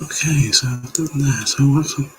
Okay, so I've done that. So what's on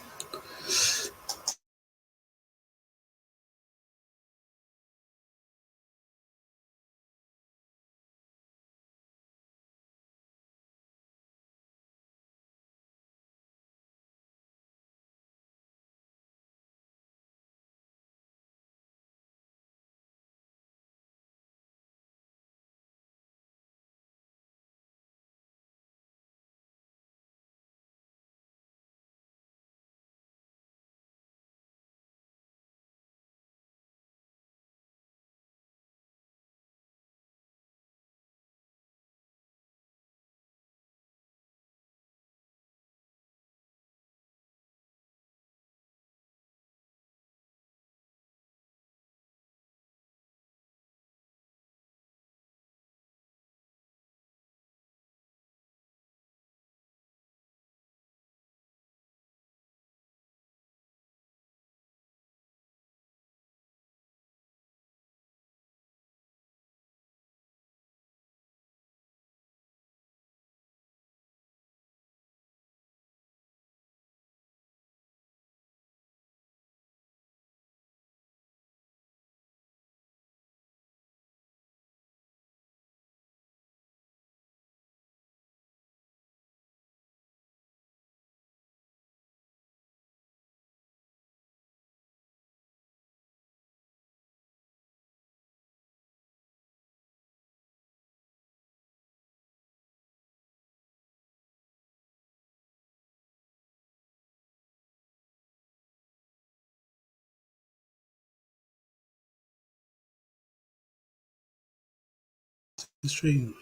the stream?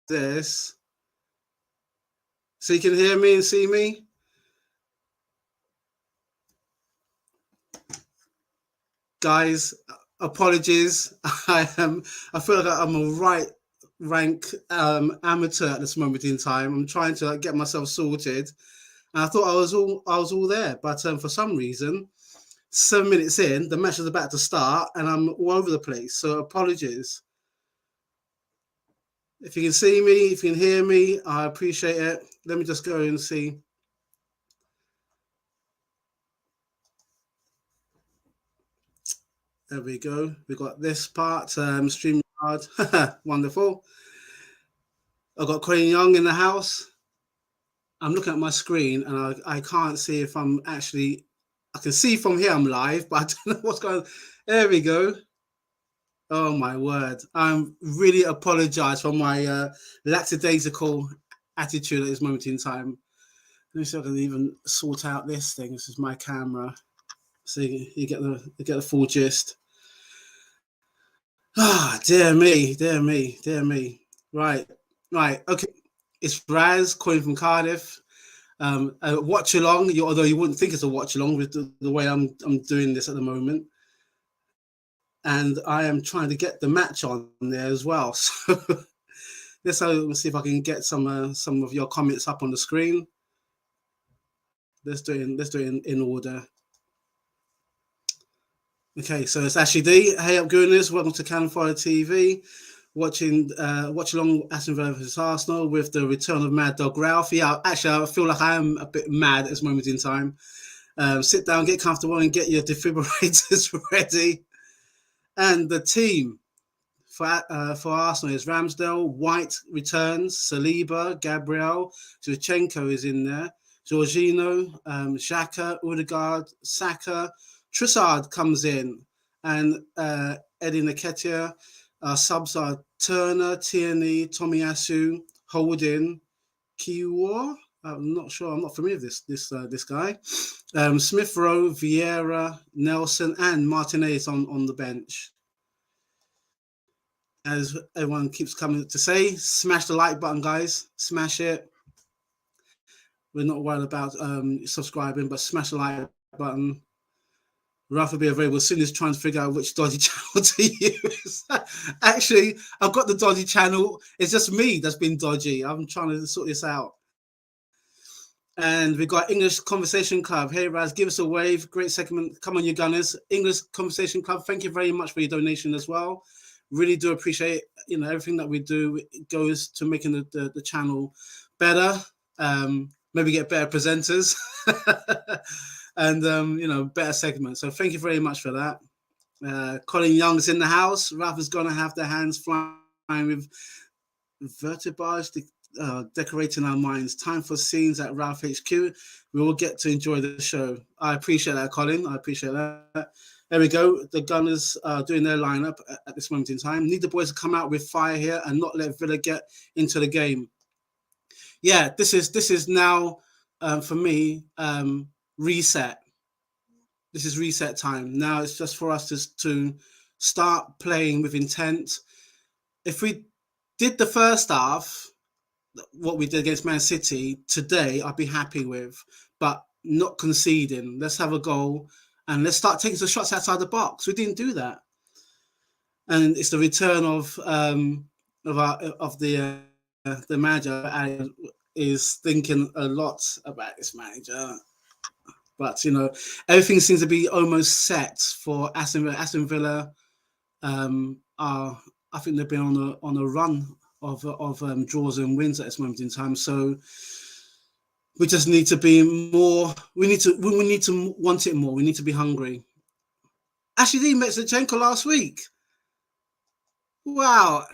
This. So you can hear me and see me? Guys, apologies. I feel like I'm a right rank amateur at this moment in time. I'm trying to get myself sorted. And I thought I was all there, but for some reason, 7 minutes in, the match is about to start, and I'm all over the place. So apologies. If you can see me, if you can hear me, I appreciate it. Let me just go and see. There we go. We got this part, stream card. Wonderful. I've got Colin Young in the house. I'm looking at my screen and I can't see if I'm actually. I can see from here I'm live, but I don't know what's going on. There we go. Oh my word! I'm really apologise for my lackadaisical attitude at this moment in time. Let me see if I can even sort out this thing. This is my camera, so you get the full gist. Ah, dear me, dear me, dear me. Right, right. Okay, it's Raz calling from Cardiff. Watch along. Although you wouldn't think it's a watch along with the way I'm doing this at the moment, and I am trying to get the match on there as well. So let's see if I can get some of your comments up on the screen. Let's do it in order. Okay, so it's Ashley D. Hey up, Gooners. Welcome to Cannon Fire TV. Watch along Aston Villa versus Arsenal with the return of Mad Dog Ralph. Yeah, actually, I feel like I am a bit mad at this moment in time. Sit down, get comfortable, and get your defibrillators ready. And the team for Arsenal is Ramsdale, White returns, Saliba, Gabriel, Zinchenko is in there, Jorginho, Xhaka, Odegaard, Saka, Trossard comes in, and Eddie Nketiah. Subs are Turner, Tierney, Tomiyasu, Holding, Kiwa. I'm not sure. I'm not familiar with this guy. Smith Rowe, Vieira, Nelson, and Martinez on the bench. As everyone keeps coming to say, smash the like button, guys. Smash it. We're not worried about subscribing, but smash the like button. Ralph will be available as soon as trying to figure out which dodgy channel to use. Actually, I've got the dodgy channel. It's just me that's been dodgy. I'm trying to sort this out. And we've got English Conversation Club. Hey, Raz, give us a wave. Great segment. Come on, you gunners. English Conversation Club, thank you very much for your donation as well. Really do appreciate, everything that we do goes to making the channel better. Maybe get better presenters and, better segments. So thank you very much for that. Colin Young's in the house. Ralph is going to have their hands flying with vertebrae decorating our minds. Time for scenes at Ralph HQ. We will get to enjoy the show. I appreciate that, Colin. I appreciate that. There we go. The Gunners are doing their lineup at this moment in time. Need the boys to come out with fire here and not let Villa get into the game. Yeah, this is now for me reset. This is reset time. Now it's just for us to start playing with intent. If we did the first half, what we did against Man City today, I'd be happy with, but not conceding. Let's have a goal and let's start taking some shots outside the box. We didn't do that, and it's the return of the manager is thinking a lot about this manager. But everything seems to be almost set for Aston Villa. Aston Villa I think they've been on a run of draws and wins at this moment in time. So we just need to be more. We need to want it more. We need to be hungry. Actually, they met Zinchenko last week. Wow.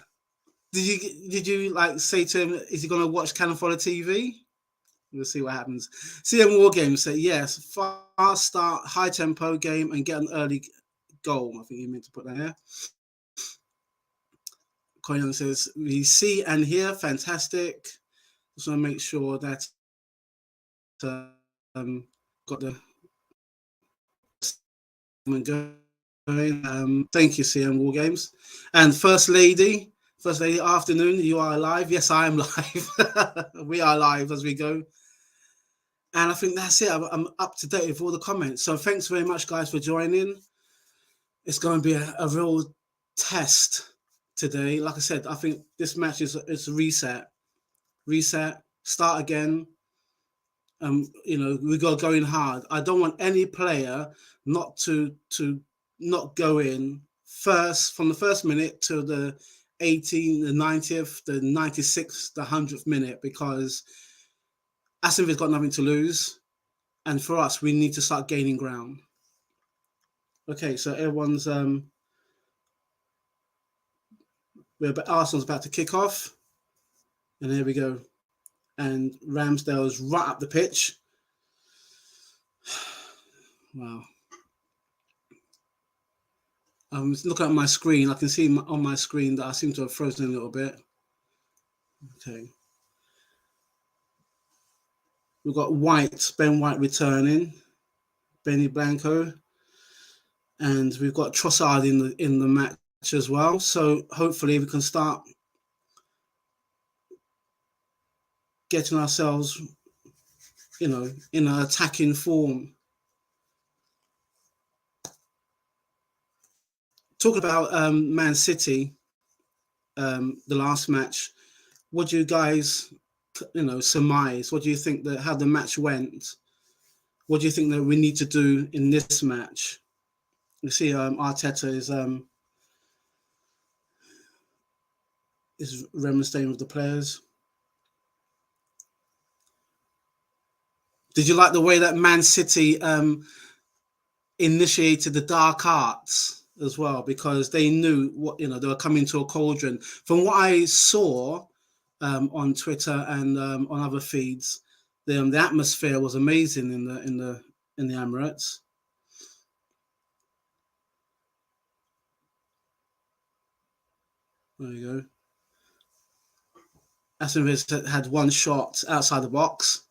Did you like say to him, is he going to watch Cannon Fodder TV? We'll see what happens. CM War Games say yes, fast start, high tempo game, and get an early goal. I think you meant to put that here. Koyan says we see and hear, fantastic. Just want to make sure that got the going. Thank you, CM War Games. And First Lady, afternoon. You are live. Yes, I am live. We are live as we go. And I think that's it. I'm up to date with all the comments. So thanks very much, guys, for joining. It's going to be a real test today. Like I said, I think this match is a reset. Start again. We got going hard. I don't want any player not to not go in first from the first minute to the 18th, the 90th, the 96th, the 100th minute, because Aston Villa's got nothing to lose, and for us, we need to start gaining ground. Okay, so everyone's Arsenal's about to kick off, and here we go. And Ramsdale's right up the pitch. Wow. I'm looking at my screen. I can see on my screen that I seem to have frozen a little bit. Okay. We've got Ben White returning, Benny Blanco, and we've got Trossard in the match as well. So hopefully we can start getting ourselves, in an attacking form. Talking about Man City, the last match. What do you guys, surmise? What do you think that how the match went? What do you think that we need to do in this match? You see, Arteta is remonstrating with the players. Did you like the way that Man City initiated the dark arts as well? Because they knew they were coming to a cauldron. From what I saw on Twitter and on other feeds, the atmosphere was amazing in the Emirates. There you go. Aston Villa had one shot outside the box,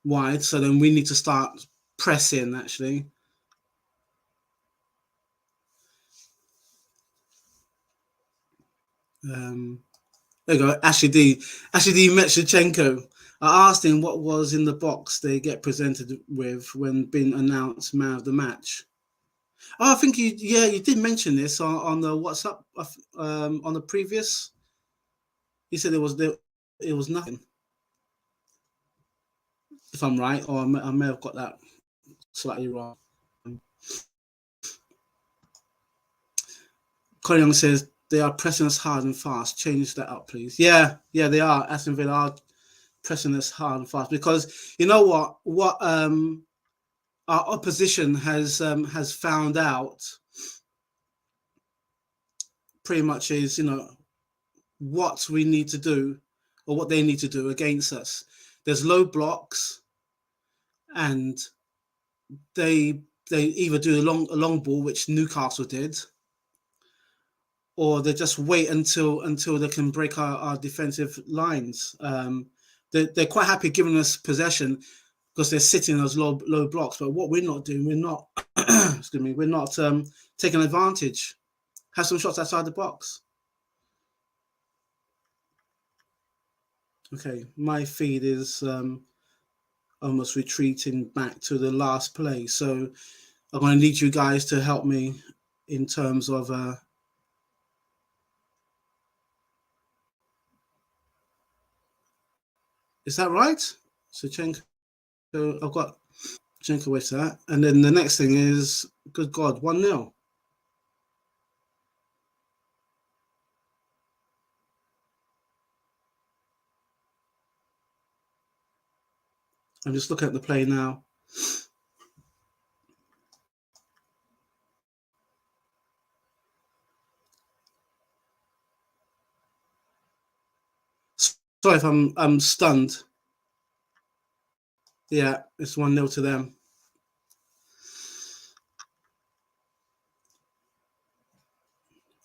wide. So then we need to start pressing. Actually, there you go. Ashley D. Mechnichenko. I asked him what was in the box they get presented with when being announced man of the match. Oh, I think you did mention this on the WhatsApp on the previous. He said it was nothing. If I'm right, or I may have got that slightly wrong. Colin Young says they are pressing us hard and fast. Change that up, please. Yeah, they are. Aston Villa are pressing us hard and fast because you know what our opposition has found out pretty much is what we need to do or what they need to do against us. There's low blocks, and they either do a long ball, which Newcastle did, or they just wait until they can break our defensive lines. They're quite happy giving us possession because they're sitting those low blocks. But what we're not doing, we're not excuse me, we're not taking advantage. Have some shots outside the box. Okay, my feed is almost retreating back to the last play. So I'm going to need you guys to help me in terms of is that right? So I've got Chenko with that. And then the next thing is, good God, 1-0. I'm just looking at the play now. Sorry if I'm stunned. Yeah, it's 1-0 to them.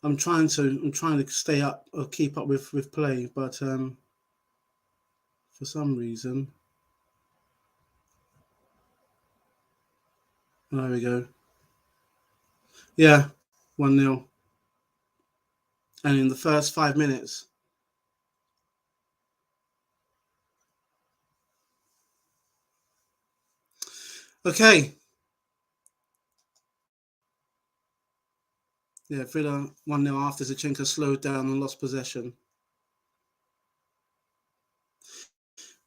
I'm trying to stay up or keep up with play, but for some reason, there we go. Yeah, 1-0, and in the first 5 minutes. Okay. Yeah, Villa 1-0 after Zinchenko slowed down and lost possession.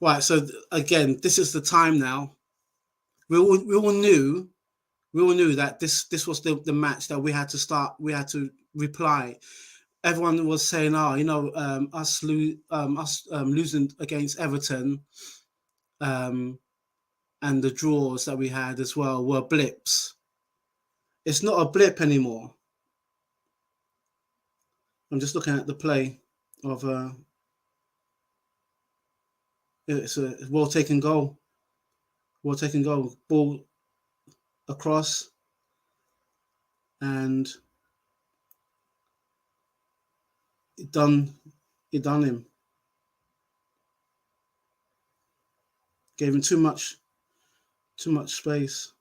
Right, so again, this is the time now. We all knew that this was the match that we had to start. We had to reply. Everyone was saying, us losing against Everton, and the draws that we had as well were blips. It's not a blip anymore. I'm just looking at the play of it's a well taken goal. Ball across, and it done him. Gave him too much space.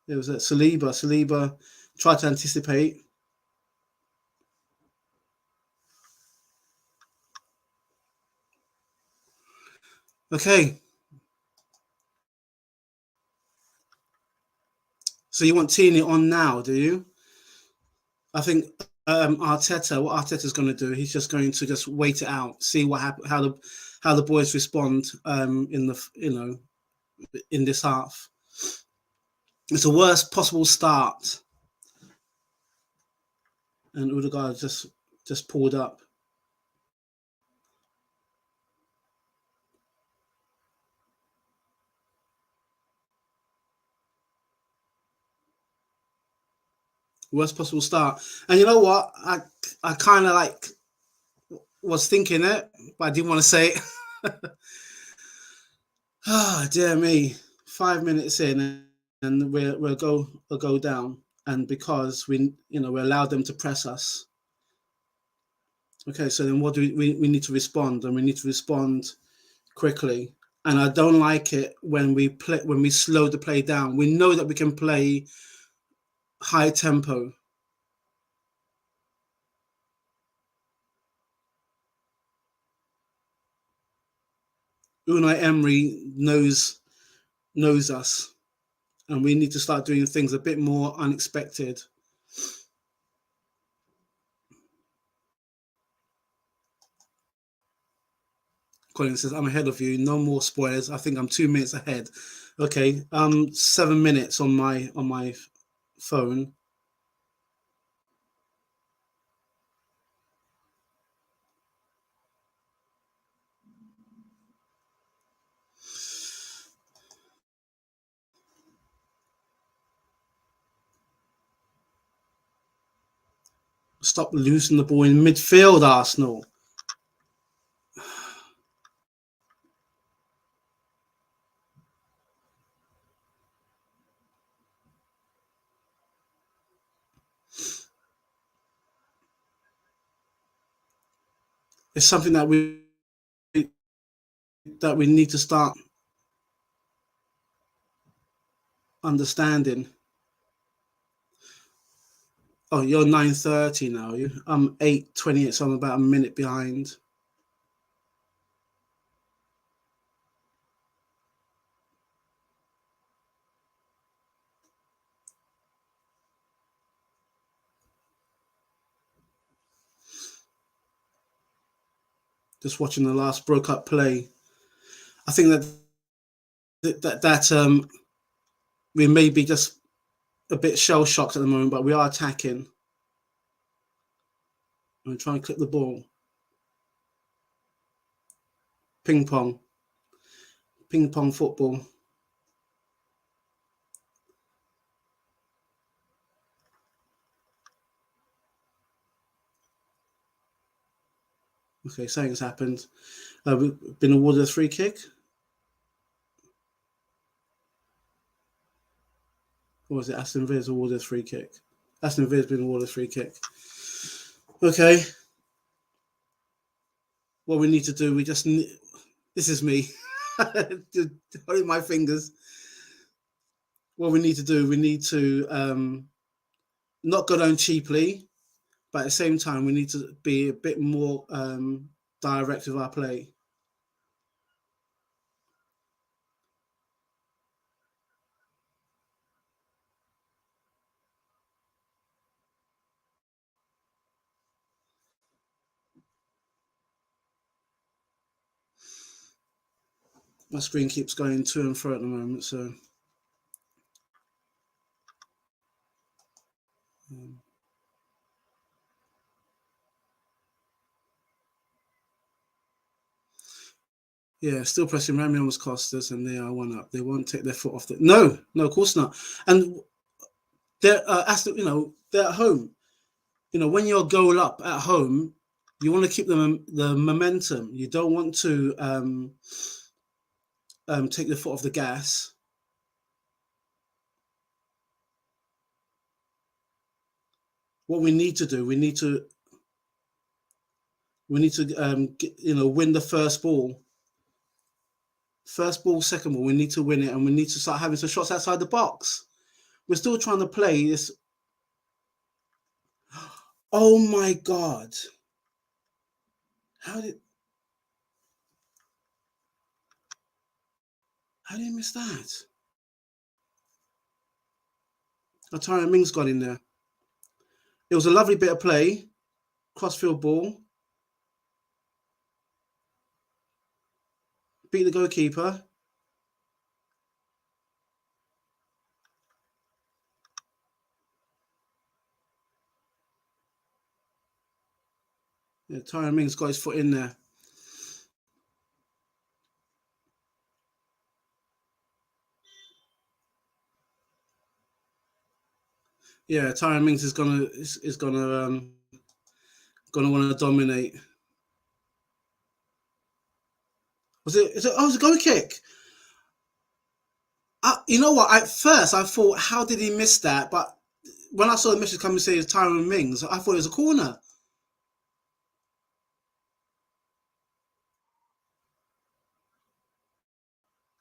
It was at Saliba. Saliba tried to anticipate. Okay. So you want Tini on now, do you? I think Arteta. What Arteta's going to do? He's just going to just wait it out, see what happen, how the boys respond in the in this half. It's the worst possible start, and Odegaard just pulled up. Worst possible start, and you know what? I kind of like was thinking it, but I didn't want to say it. Ah, dear me! 5 minutes in, and we'll go down, and because we allowed them to press us. Okay, so then what do we need to respond, and we need to respond quickly. And I don't like it when we slow the play down. We know that we can play high tempo. Unai Emery knows us, and we need to start doing things a bit more unexpected. Colin says, "I'm ahead of you. No more spoilers. I think I'm 2 minutes ahead." Okay, 7 minutes on my phone. Stop losing the ball in midfield, Arsenal. It's something that we need to start understanding. Oh, you're 9:30 now. I'm 8:28, so I'm about a minute behind. Just watching the last broke up play. I think that we may be just a bit shell shocked at the moment, but we are attacking. I'm trying to clip the ball. Ping pong football. Okay, something's happened. We've been awarded a free kick. Or was it Aston Villa's awarded a free kick? Aston Villa's been awarded a free kick. Okay. What we need to do, this is me holding my fingers. What we need to do, we need to not go down cheaply, but at the same time, we need to be a bit more direct with our play. My screen keeps going to and fro at the moment, so yeah, still pressing. Rami almost cost us, and they are 1-up. They won't take their foot off the. No, of course not. And they're they're at home. When you're goal up at home, you want to keep the momentum. You don't want to take the foot off the gas. what we need to do, we need to win the first ball, second ball. We need to win it, and we need to start having some shots outside the box. We're still trying to play this. Oh my God! How did you miss that? Tyron Mings got in there. It was a lovely bit of play, crossfield ball, beat the goalkeeper. Yeah, Tyron Mings got his foot in there. Yeah, Tyron Mings is gonna want to dominate. Was it? Is it? Oh, it was a goal kick. You know what? At first, I thought, how did he miss that? But when I saw the message come and say it's Tyron Mings, I thought it was a corner.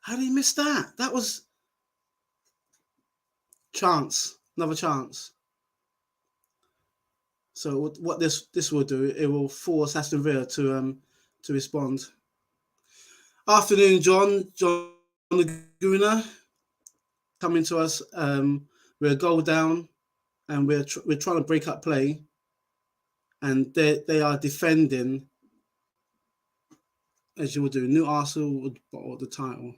How did he miss that? That was chance, another chance. So what this will do? It will force Aston Villa to respond. Afternoon, John Laguna coming to us. We're a goal down, and we're trying to break up play, and they are defending as you would do. New Arsenal would bottle the title.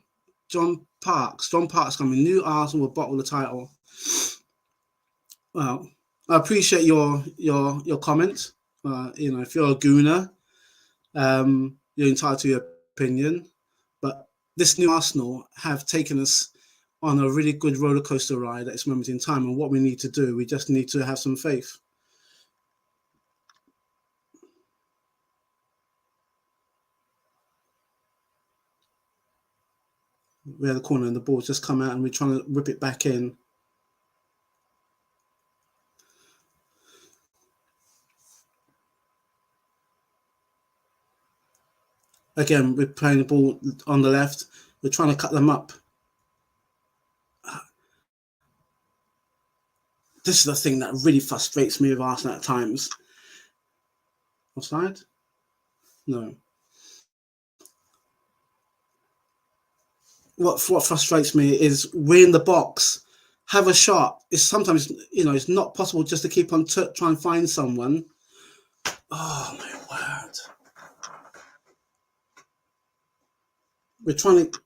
John Parks coming. New Arsenal will bottle the title. Well, I appreciate your comment. If you're a gooner, you're entitled to your opinion. But this New Arsenal have taken us on a really good roller coaster ride at this moment in time. And what we need to do, we just need to have some faith. We had the corner and the ball's just come out, and we're trying to whip it back in. Again, we're playing the ball on the left. We're trying to cut them up. This is the thing that really frustrates me with Arsenal at times. Offside? No. What frustrates me is we're in the box, have a shot. It's sometimes, it's not possible just to keep on trying to find someone. Oh, my word. We're trying to...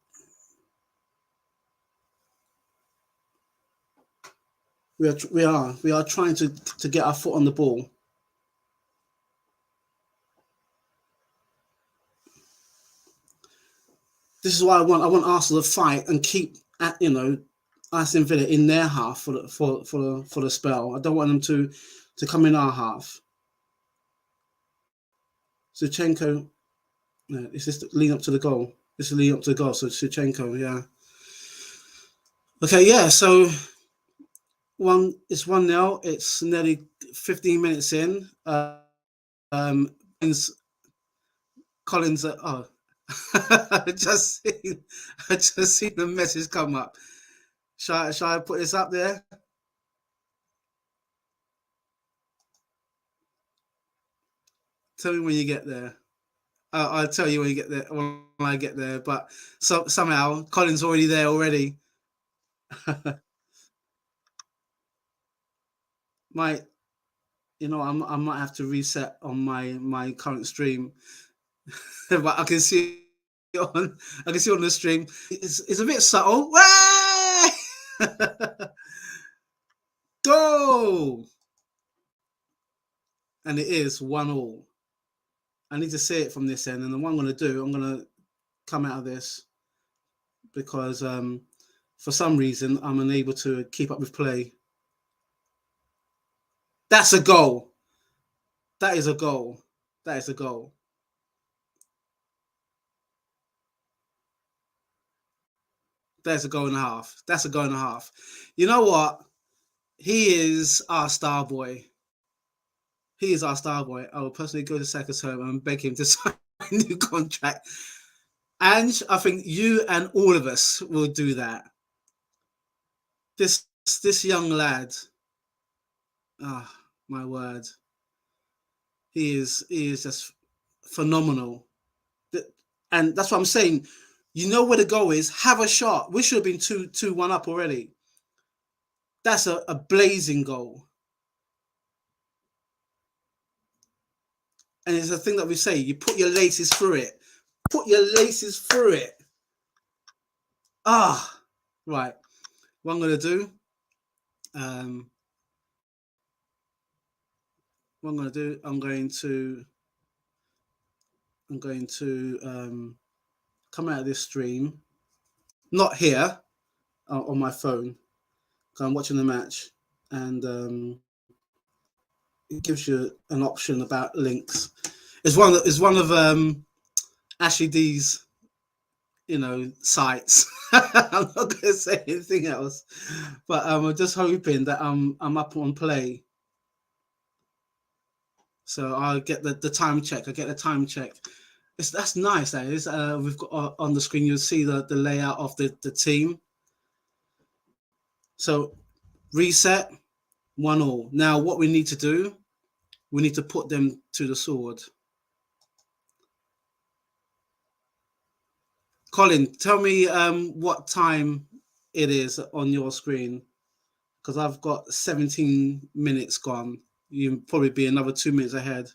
We are trying to get our foot on the ball. This is why I want Arsenal to fight and keep Aston Villa in their half for the spell. I don't want them to come in our half. Zinchenko, is this leading up to the goal? This is leading up to the goal. So Zinchenko, yeah. Okay, yeah. So it's 1-0. It's nearly 15 minutes in. Collins. I just seen the message come up. Shall I put this up there? Tell me when you get there. I'll tell you when you get there. When I get there, but somehow Collins already there already. I might have to reset on my current stream, but I can see on the stream. It's a bit subtle. Go! And it is 1-1. I need to see it from this end, and then what I'm going to do, I'm going to come out of this because for some reason I'm unable to keep up with play. That's a goal. That is a goal. That is a goal. That's a goal and a half. That's a goal and a half. You know what? He is our star boy. He is our star boy. I will personally go to Saka's home and beg him to sign a new contract. And I think you and all of us will do that. This young lad, my word, he is just phenomenal. And that's what I'm saying. You know where the goal is. Have a shot. We should have been 2-1 up already. That's a blazing goal. And it's a thing that we say, you put your laces through it. Put your laces through it. Right. What I'm going to do, what I'm going to do, I'm going to come out of this stream. Not here, on my phone. I'm watching the match. And it gives you an option about links. It's one of Ashley D's, sites. I'm not going to say anything else, but I'm just hoping that I'm up on play. So I'll get the time check. I get the time check. That's nice. That is. We've got on the screen. You'll see the layout of the team. So reset 1-1. Now what we need to do, we need to put them to the sword. Colin, tell me what time it is on your screen, because I've got 17 minutes gone. You'll probably be another 2 minutes ahead.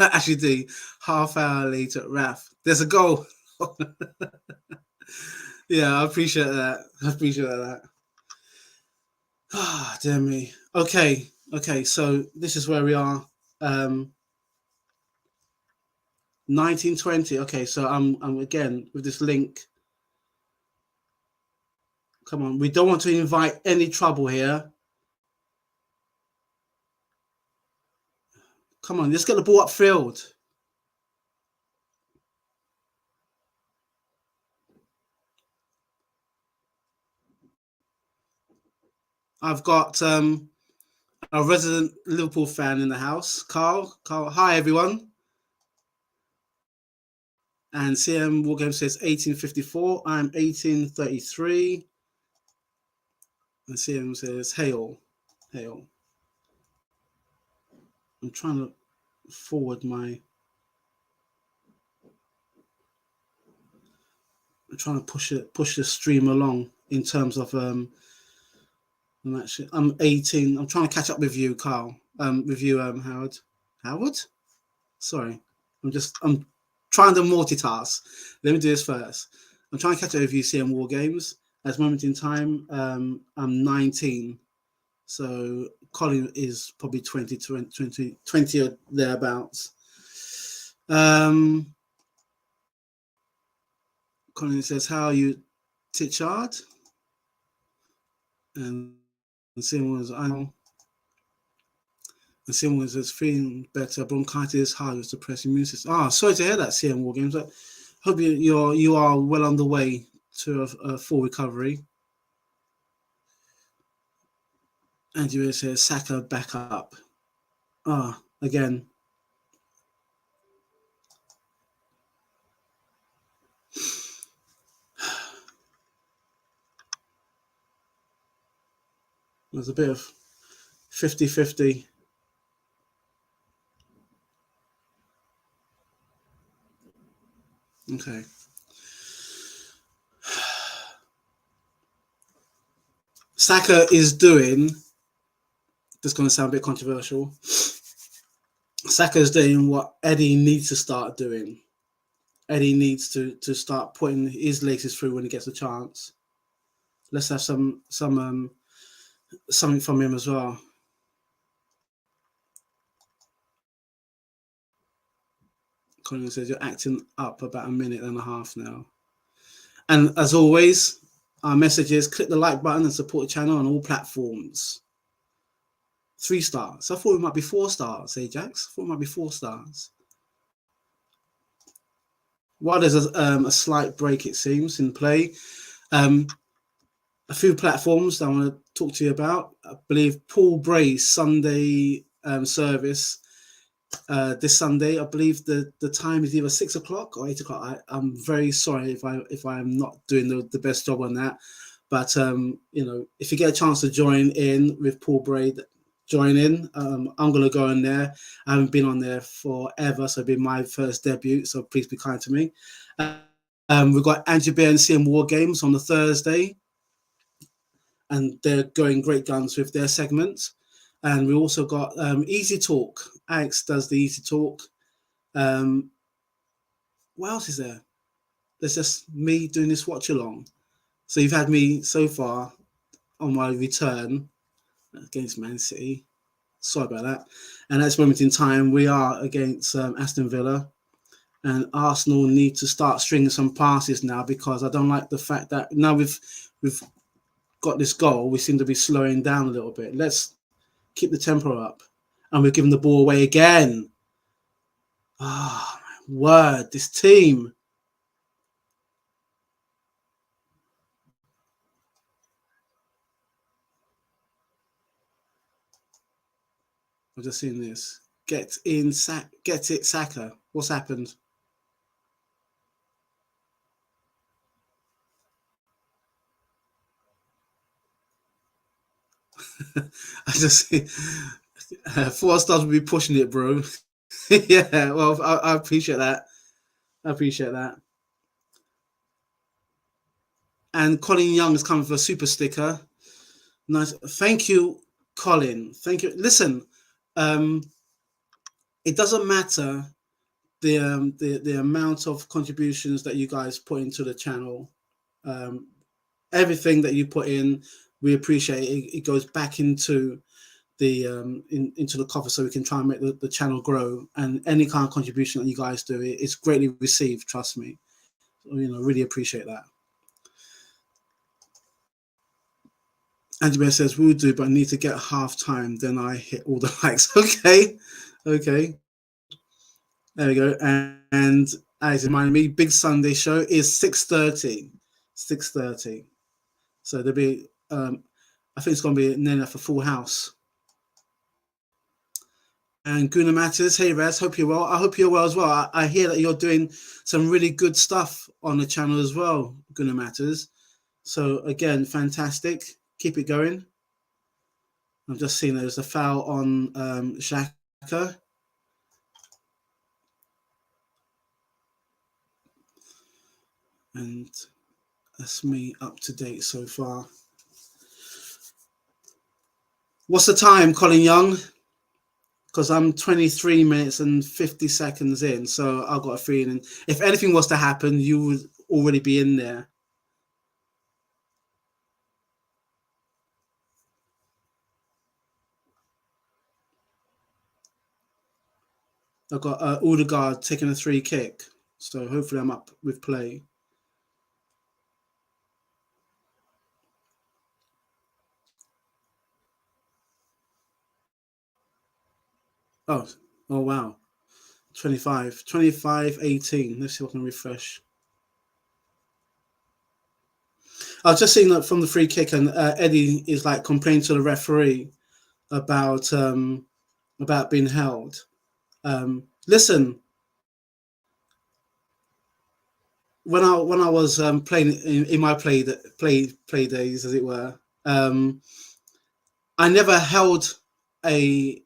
Actually, do half hour later, Raf. There's a goal. Yeah, I appreciate that. Dear me. Okay. So this is where we are. 1920. Okay, so I'm again with this link. Come on, we don't want to invite any trouble here. Come on, let's get the ball upfield. I've got a resident Liverpool fan in the house, Carl. Hi everyone. And CM Wargame says 1854. I'm 1833. And CM says hail. I'm trying to forward I'm trying to push the stream along in terms of I'm 18. I'm trying to catch up with you, Carl. With you, Howard. Sorry, I'm trying to multitask. Let me do this first. I'm trying to catch up with you, CM War Games. At this moment in time, I'm 19. So Colin is probably 20 or thereabouts. Colin says, how are you, Tichard? And CM was, and CM was feeling better. Bronchitis, hard with suppressed immune system. Sorry to hear that, CM War Games. I hope you are well on the way to a full recovery. And you says Saka back up. Again. There's a bit of 50-50. Okay. Saka is doing, this is going to sound a bit controversial. Saka is doing what Eddie needs to start doing. Eddie needs to start putting his laces through when he gets a chance. Let's have something from him as well. Colin says you're acting up about a minute and a half now. And as always, our message is click the like button and support the channel on all platforms. 3 stars. I thought it might be 4 stars, Ajax. I thought it might be 4 stars. While there's a slight break, it seems, in play. a few platforms that I want to talk to you about. I believe Paul Bray's Sunday service this Sunday. I believe the time is either 6 o'clock or 8 o'clock. I'm very sorry if I'm not doing the best job on that, but if you get a chance to join in with Paul Bray, join in. I'm gonna go in there. I haven't been on there forever, so it'll be my first debut. So please be kind to me. We've got Angie Bear and CM War Games on the Thursday, and they're going great guns with their segments. And we also got Easy Talk. Alex does the Easy Talk. What else is there? There's just me doing this watch along. So you've had me so far on my return against Man City. Sorry about that. And at this moment in time, we are against Aston Villa. And Arsenal need to start stringing some passes now, because I don't like the fact that now we've got this goal, we seem to be slowing down a little bit. Let's keep the tempo up. And we're giving the ball away again. Ah, my word, this team. I've just seen this. Get it, Saka. What's happened? I just see 4 stars will be pushing it, bro. Yeah, well, I appreciate that. I appreciate that. And Colin Young is coming for a super sticker. Nice. Thank you, Colin. Thank you. Listen, it doesn't matter the amount of contributions that you guys put into the channel. Everything that you put in, we appreciate it. It goes back into the into the cover, so we can try and make the channel grow. And any kind of contribution that you guys do, it's greatly received. Trust me. Really appreciate that. Angie says we'll do, but I need to get half time. Then I hit all the likes. Okay. There we go. And as reminded me, big Sunday show is 6:30. 6:30. So there'll be. I think it's going to be near enough a full house. And Guna Matters, hey Raz, hope you're well. I hope you're well as well. I hear that you're doing some really good stuff on the channel as well, Guna Matters. So again, fantastic. Keep it going. I've just seen there's a foul on Xhaka. And that's me up to date so far. What's the time, Colin Young? Because I'm 23 minutes and 50 seconds in, so I've got a feeling if anything was to happen, you would already be in there. I've got Odegaard taking a free kick, so hopefully I'm up with play. Oh wow. 25, 18. Let's see if I can refresh. I was just seeing that from the free kick, and Eddie is like complaining to the referee about being held. Listen, when I was playing in my play days, as it were, I never held a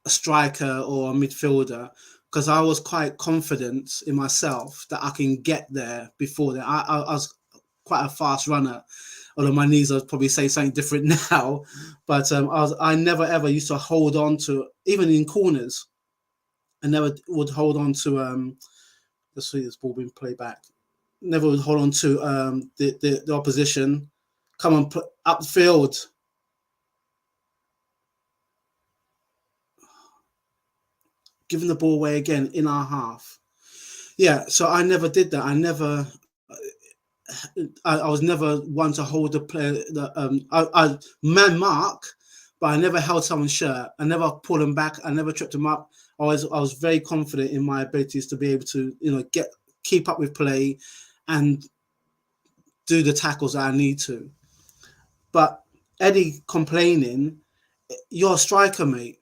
striker or a midfielder, because I was quite confident in myself that I can get there before that. I was quite a fast runner, although my knees would probably say something different now. But I never ever used to hold on to, even in corners. I never would hold on to let's see this ball being played back. Never would hold on to the opposition. Come on, upfield. Giving the ball away again in our half. Yeah, so I never did that. I was never one to hold the player. I man mark, but I never held someone's shirt. I never pulled them back. I never tripped them up. I was very confident in my abilities to be able to keep up with play and do the tackles that I need to. But Eddie complaining, you're a striker, mate.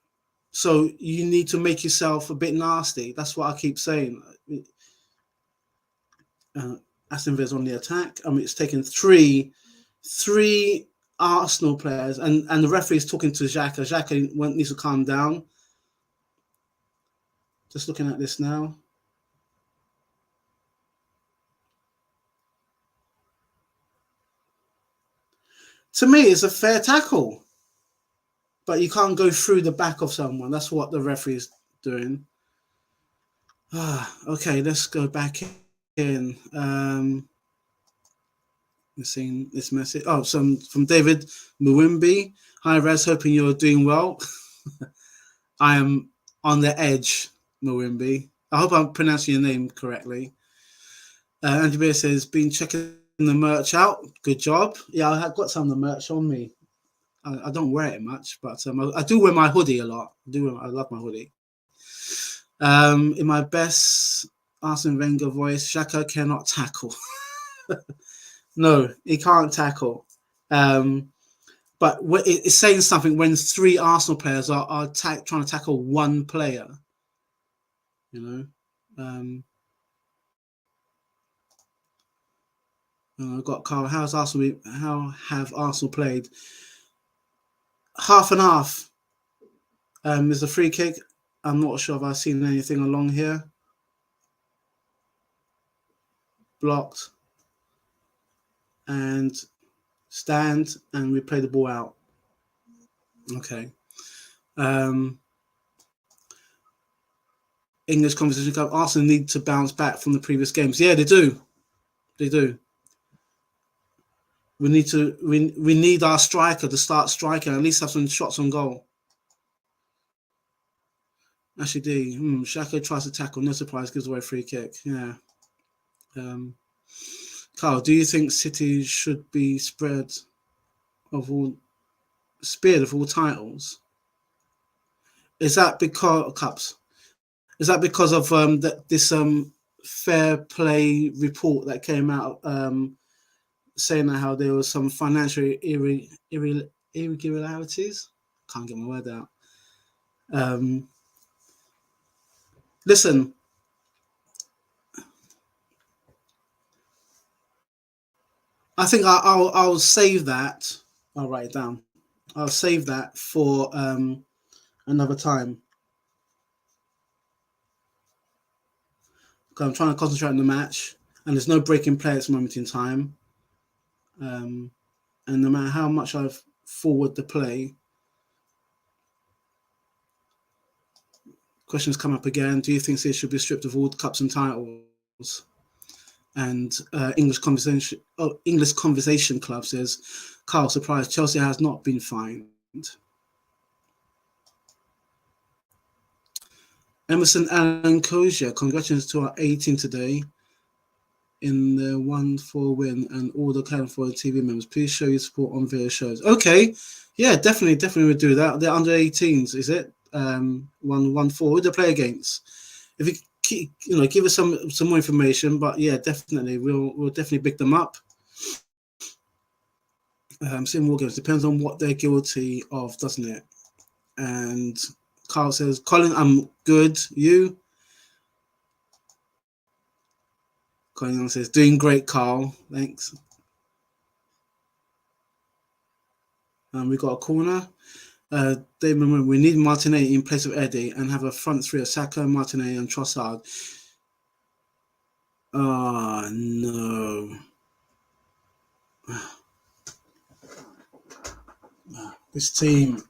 So you need to make yourself a bit nasty. That's what I keep saying. Aston Villa's on the attack. I mean, it's taken three Arsenal players, and the referee is talking to Xhaka. Xhaka needs to calm down. Just looking at this now. To me, it's a fair tackle, but you can't go through the back of someone. That's what the referee is doing. Okay, let's go back in. Seeing this message. Oh, some from David Muwimbi. Hi, Res. Hoping you're doing well. I am on the edge, Muwimbi. I hope I'm pronouncing your name correctly. Andy Beer says, been checking the merch out. Good job. Yeah, I've got some of the merch on me. I don't wear it much, but I do wear my hoodie a lot. I love my hoodie. In my best Arsene Wenger voice, Xhaka cannot tackle. No, he can't tackle. But it's saying something when three Arsenal players are trying to tackle one player. You know, I've got Carl. How have Arsenal played? Half and half. There's a free kick. I'm not sure if I've seen anything along here. Blocked. And stand, and we play the ball out. Okay. English Conversation Club. Arsenal need to bounce back from the previous games. Yeah, they do. They do. We need our striker to start striking, at least have some shots on goal. Actually, Xhaka tries to tackle, no surprise, gives away a free kick. Yeah. Carl, do you think City should be spared of all titles? Is that because cups? Is that because of this fair play report that came out saying that how there was some financial irregularities? Can't get my word out. Listen, I think I'll save that. I'll write it down. I'll save that for another time. I'm trying to concentrate on the match, and there's no breaking play at this moment in time. And no matter how much I've forward the play, questions come up again. Do you think they should be stripped of all cups and titles? And English Conversation Club says, Carl, surprised Chelsea has not been fined. Emerson Allen Kosia, congratulations to our 18 today in the 1-4 win, and all the Canada for TV members. Please show your support on video shows. Okay, yeah, definitely would do that. They're under 18s, is it? 1-4. Who do they play against? If you keep, give us some more information. But yeah, definitely we'll definitely pick them up. Seeing more games depends on what they're guilty of, doesn't it? And Carl says, Colin, I'm good. You? Colin says, doing great, Carl. Thanks. We got a corner. David, we need Martinelli in place of Eddie and have a front three of Saka, Martinelli, and Trossard. Oh, no. This team.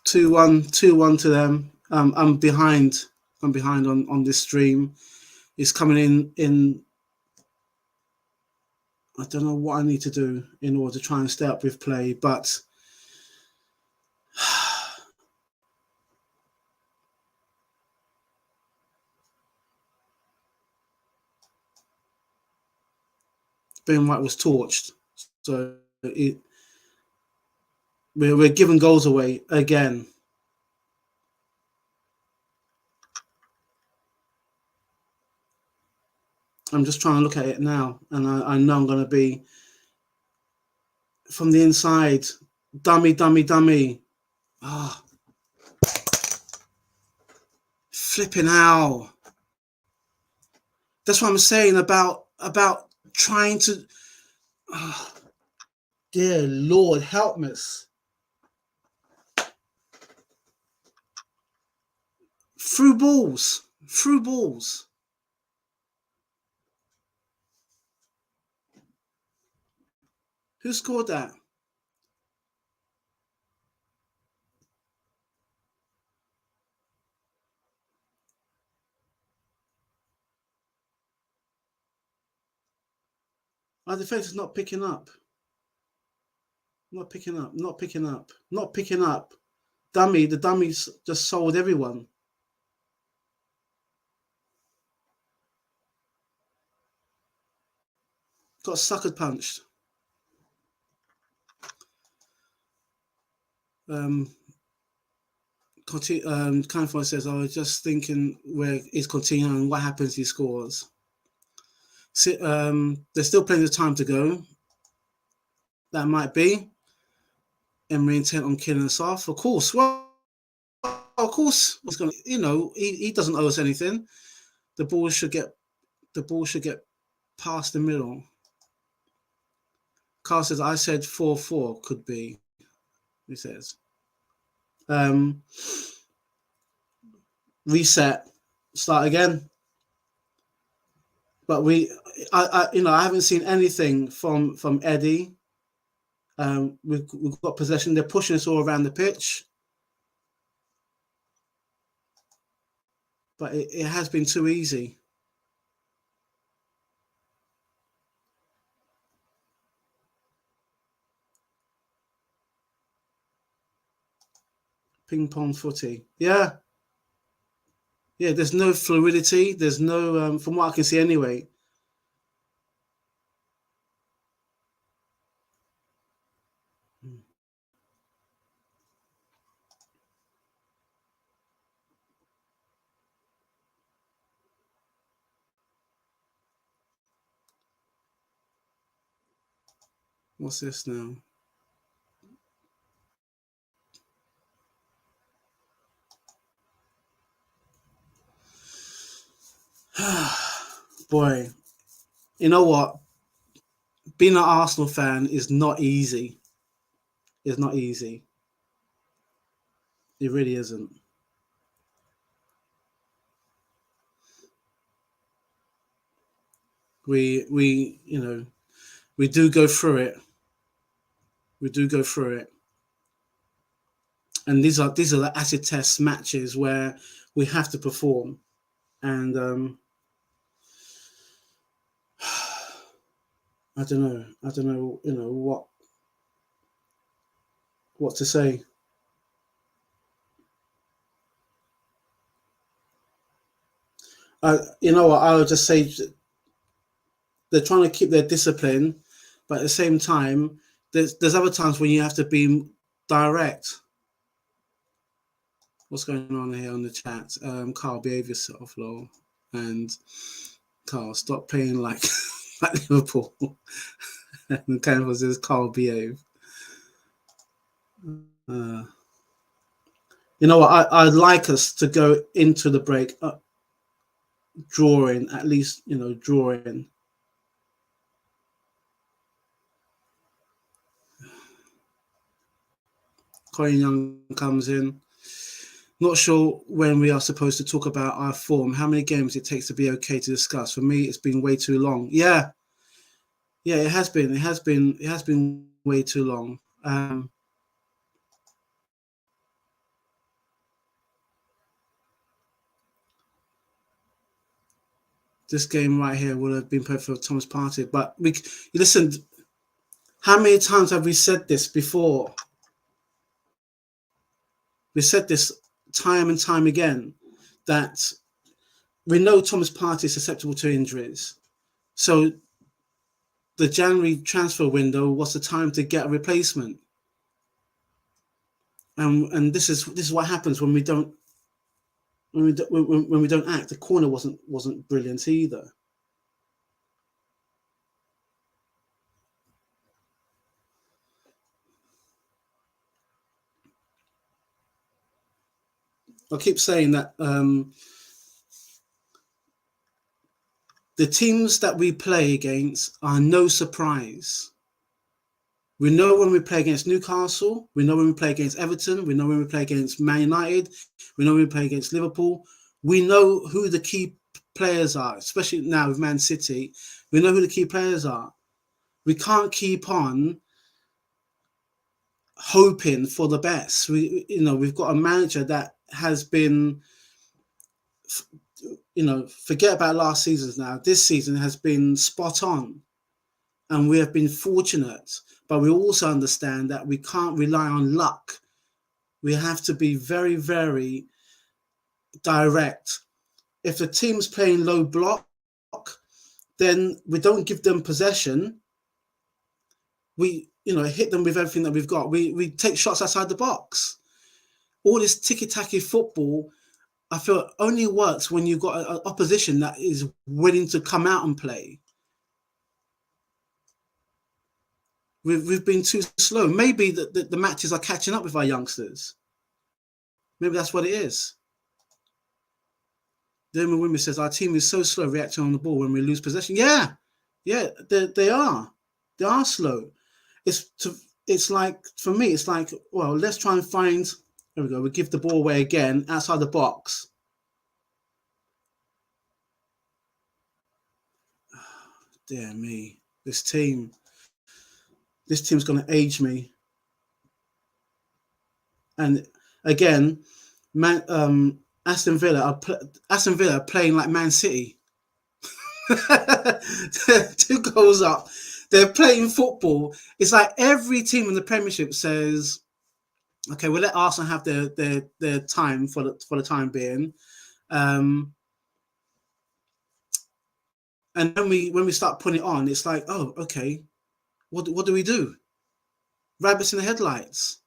2-1 to them. I'm behind on this stream. It's coming in. I don't know what I need to do in order to try and stay up with play, but Ben White was torched. So we're giving goals away again. I'm just trying to look at it now, and I know I'm going to be from the inside. Dummy. Ah, flipping hell. That's what I'm saying about trying to. Oh, dear Lord, help me. Through balls. Who scored that? Our defense is not picking up. Not picking up. The dummies just sold everyone. Got sucker punched. Canfor says, I was just thinking where is Coutinho and what happens if he scores. There's still plenty of time to go. That might be Emery intent on killing us off. Of course. Well, of course. He's gonna, he doesn't owe us anything. The ball should get past the middle. Carl says, I said 4-4 could be. He says. Reset. Start again. But I haven't seen anything from Eddie. We've got possession. They're pushing us all around the pitch. But it has been too easy. Ping pong footy. Yeah. Yeah, there's no fluidity. There's no, from what I can see anyway. What's this now? Boy, you know what? Being an Arsenal fan is not easy. It's not easy. It really isn't. We do go through it. We do go through it. And these are the acid test matches where we have to perform. And I don't know, what to say. You know what, I would just say they're trying to keep their discipline, but at the same time, there's other times when you have to be direct. What's going on here on the chat? Carl, behave yourself, lol. And Carl, stop playing like like Liverpool. And Canva says, Carl, behave. You know what? I'd like us to go into the break drawing, at least, drawing. Colin Young comes in. Not sure when we are supposed to talk about our form. How many games it takes to be okay to discuss? For me, it's been way too long. Yeah, it has been. It has been way too long. This game right here would have been perfect for Thomas Partey. But listen, how many times have we said this before? We said this time and time again, that we know Thomas Partey is susceptible to injuries. So the January transfer window was the time to get a replacement. And this is what happens when we don't act. The corner wasn't brilliant either. I keep saying that the teams that we play against are no surprise. We know when we play against Newcastle, we know when we play against Everton, we know when we play against Man United, we know when we play against Liverpool. We know who the key players are, especially now with Man City. We know who the key players are. We can't keep on hoping for the best. We've got a manager that has been, forget about last season's now. This season has been spot on, and we have been fortunate. But we also understand that we can't rely on luck. We have to be very, very direct. If the team's playing low block, then we don't give them possession. We, hit them with everything that we've got. We take shots outside the box. All this ticky-tacky football, I feel, only works when you've got an opposition that is willing to come out and play. We've been too slow. Maybe the matches are catching up with our youngsters. Maybe that's what it is. Damon Wimmer says our team is so slow reacting on the ball when we lose possession. Yeah, they are. They are slow. It's like, for me, it's like, well, let's try and find. There we go. We give the ball away again outside the box. Dear me, this team's going to age me. And again, Aston Villa are playing like Man City. 2 goals up. They're playing football. It's like every team in the Premiership says, okay, we'll let Arsenal have their time for the time being. And then when we start putting it on, it's like, oh, okay, what do we do? Rabbits in the headlights.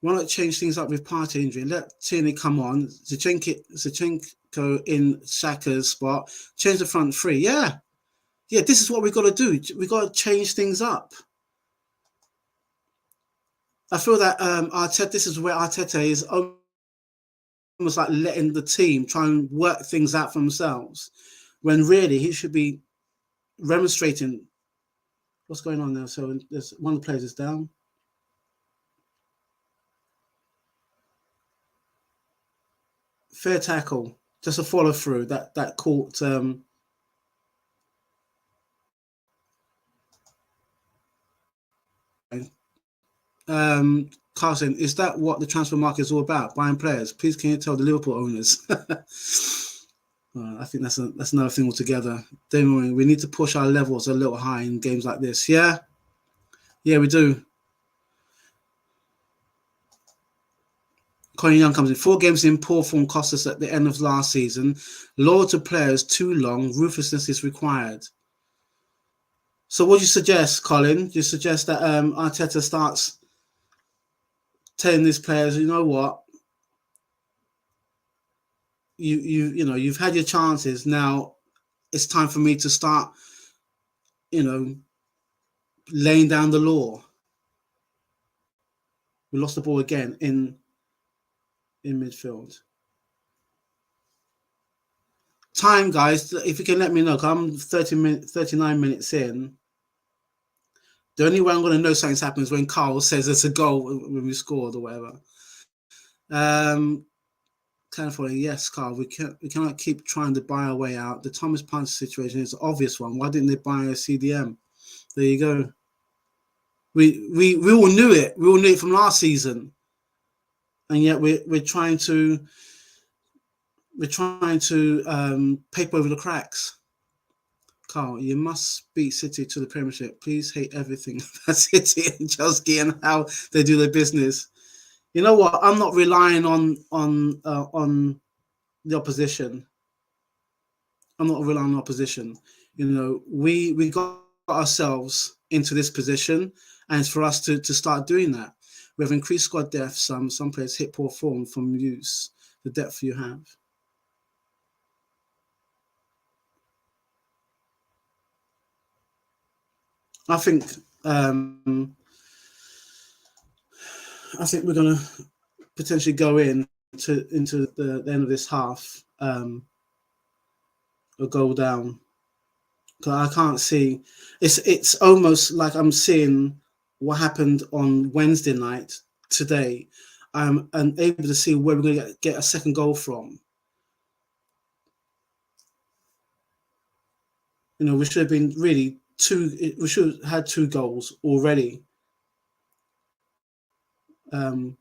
Why not change things up with Partey injury? Let Tierney come on. Zinchenko in Saka's spot. Change the front three. Yeah, this is what we've got to do. We've got to change things up. I feel that Arteta, this is where Arteta is almost like letting the team try and work things out for themselves, when really he should be remonstrating. What's going on there? So there's one of the players is down. Fair tackle, just a follow through that caught. Carson, is that what the transfer market is all about? Buying players? Please, can you tell the Liverpool owners? I think that's another thing altogether. Damien, we need to push our levels a little high in games like this. Yeah, we do. Colin Young comes in. 4 games in poor form cost us at the end of last season. Loyal to players too long. Ruthlessness is required. So what do you suggest, Colin? Do you suggest that Arteta starts telling these players, you know what? You've had your chances. Now it's time for me to start, laying down the law. We lost the ball again in midfield. Time, guys, if you can let me know, I'm 39 minutes in. The only way I'm going to know something's happened is when Carl says it's a goal when we scored or whatever. California, yes, Carl, we cannot keep trying to buy our way out. The Thomas Partey situation is an obvious one. Why didn't they buy a CDM? There you go. We all knew it. We all knew it from last season, and yet we're trying to paper over the cracks. Carl, you must beat City to the Premiership. Please hate everything about City and Chelsea and how they do their business. You know what? I'm not relying on the opposition. I'm not relying on opposition. We got ourselves into this position, and it's for us to start doing that. We have increased squad depth. Some players hit poor form from use the depth you have. I think we're going to potentially go into the end of this half a goal down. I can't see. It's almost like I'm seeing what happened on Wednesday night today. I'm unable to see where we're going to get a second goal from. We should have been really we should have had 2 goals already. I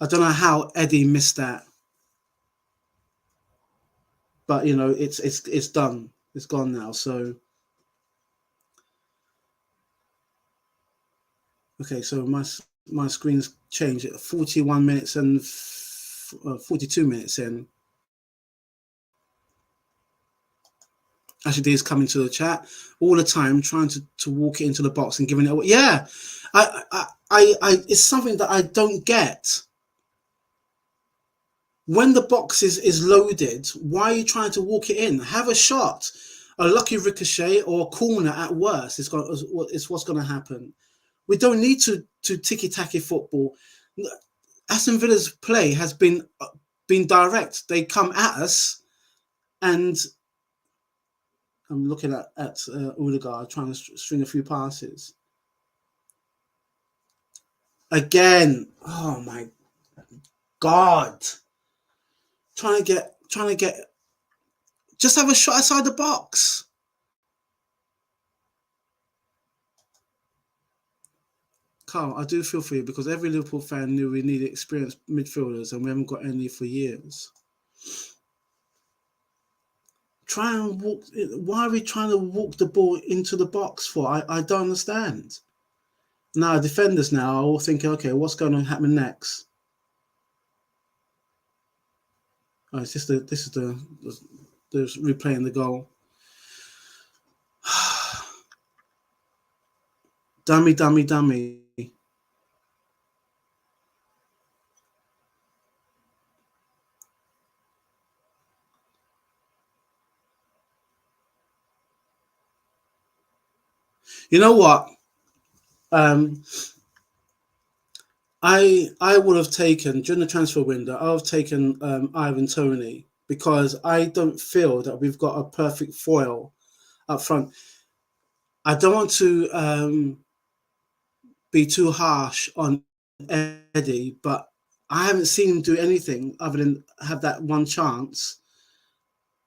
don't know how Eddie missed that, but it's done. It's gone now. So okay, so my screen's changed at 41 minutes and 42 minutes in. Actually, is coming to the chat all the time, trying to walk it into the box and giving it away. Yeah, I it's something that I don't get. When the box is loaded, why are you trying to walk it in? Have a shot, a lucky ricochet or a corner at worst. It's what's going to happen. We don't need to ticky-tacky football. Aston Villa's play has been direct. They come at us, and I'm looking at Odegaard trying to string a few passes. Again, oh my God! Trying to get. Just have a shot outside the box. Carl, I do feel for you because every Liverpool fan knew we needed experienced midfielders and we haven't got any for years. Try and walk. Why are we trying to walk the ball into the box for? I don't understand. Now, defenders now are all thinking, okay, what's going to happen next? Oh, this is the replaying the goal. Dummy. You know what? I would have taken during the transfer window. I would have taken Ivan Toney because I don't feel that we've got a perfect foil up front. I don't want to be too harsh on Eddie, but I haven't seen him do anything other than have that one chance.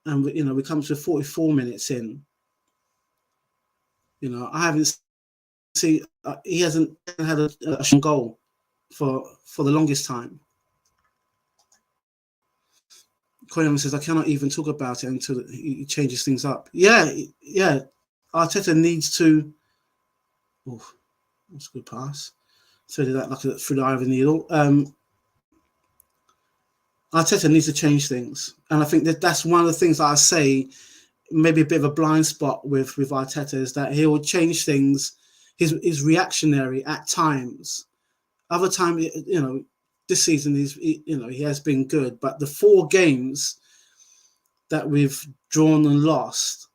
And we come to 44 minutes in. I haven't seen. He hasn't had a goal for the longest time. Coyam says, I cannot even talk about it until he changes things up. Yeah. Arteta needs to. Oh, that's a good pass. So did that like through the eye of the needle. Arteta needs to change things, and I think that's one of the things that I say. Maybe a bit of a blind spot with Arteta is that he will change things. He's reactionary at times. Other times, this season he has been good, but the 4 games that we've drawn and lost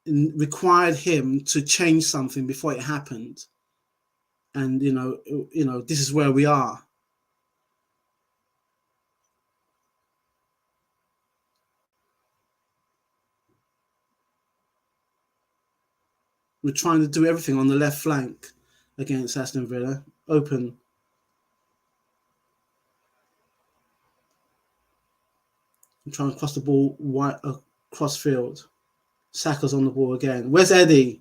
required him to change something before it happened. And this is where we are. We're trying to do everything on the left flank against Aston Villa. Open. I'm trying to cross the ball across field. Saka's on the ball again. Where's Eddie?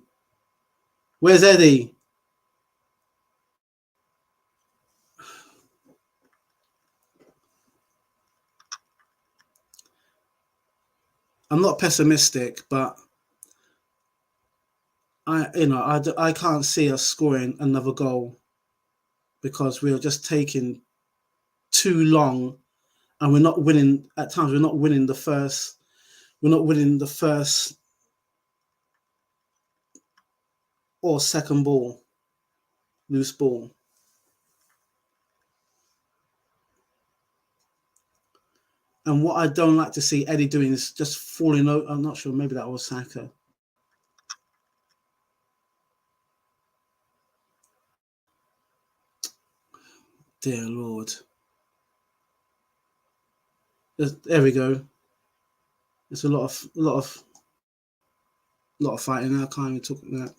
I'm not pessimistic, but I can't see us scoring another goal because we're just taking too long, and we're not winning. At times, we're not winning the first or second ball, loose ball. And what I don't like to see Eddie doing is just falling over. I'm not sure. Maybe that was Saka. Dear Lord. There we go. There's a lot of fighting. I can't even talk that.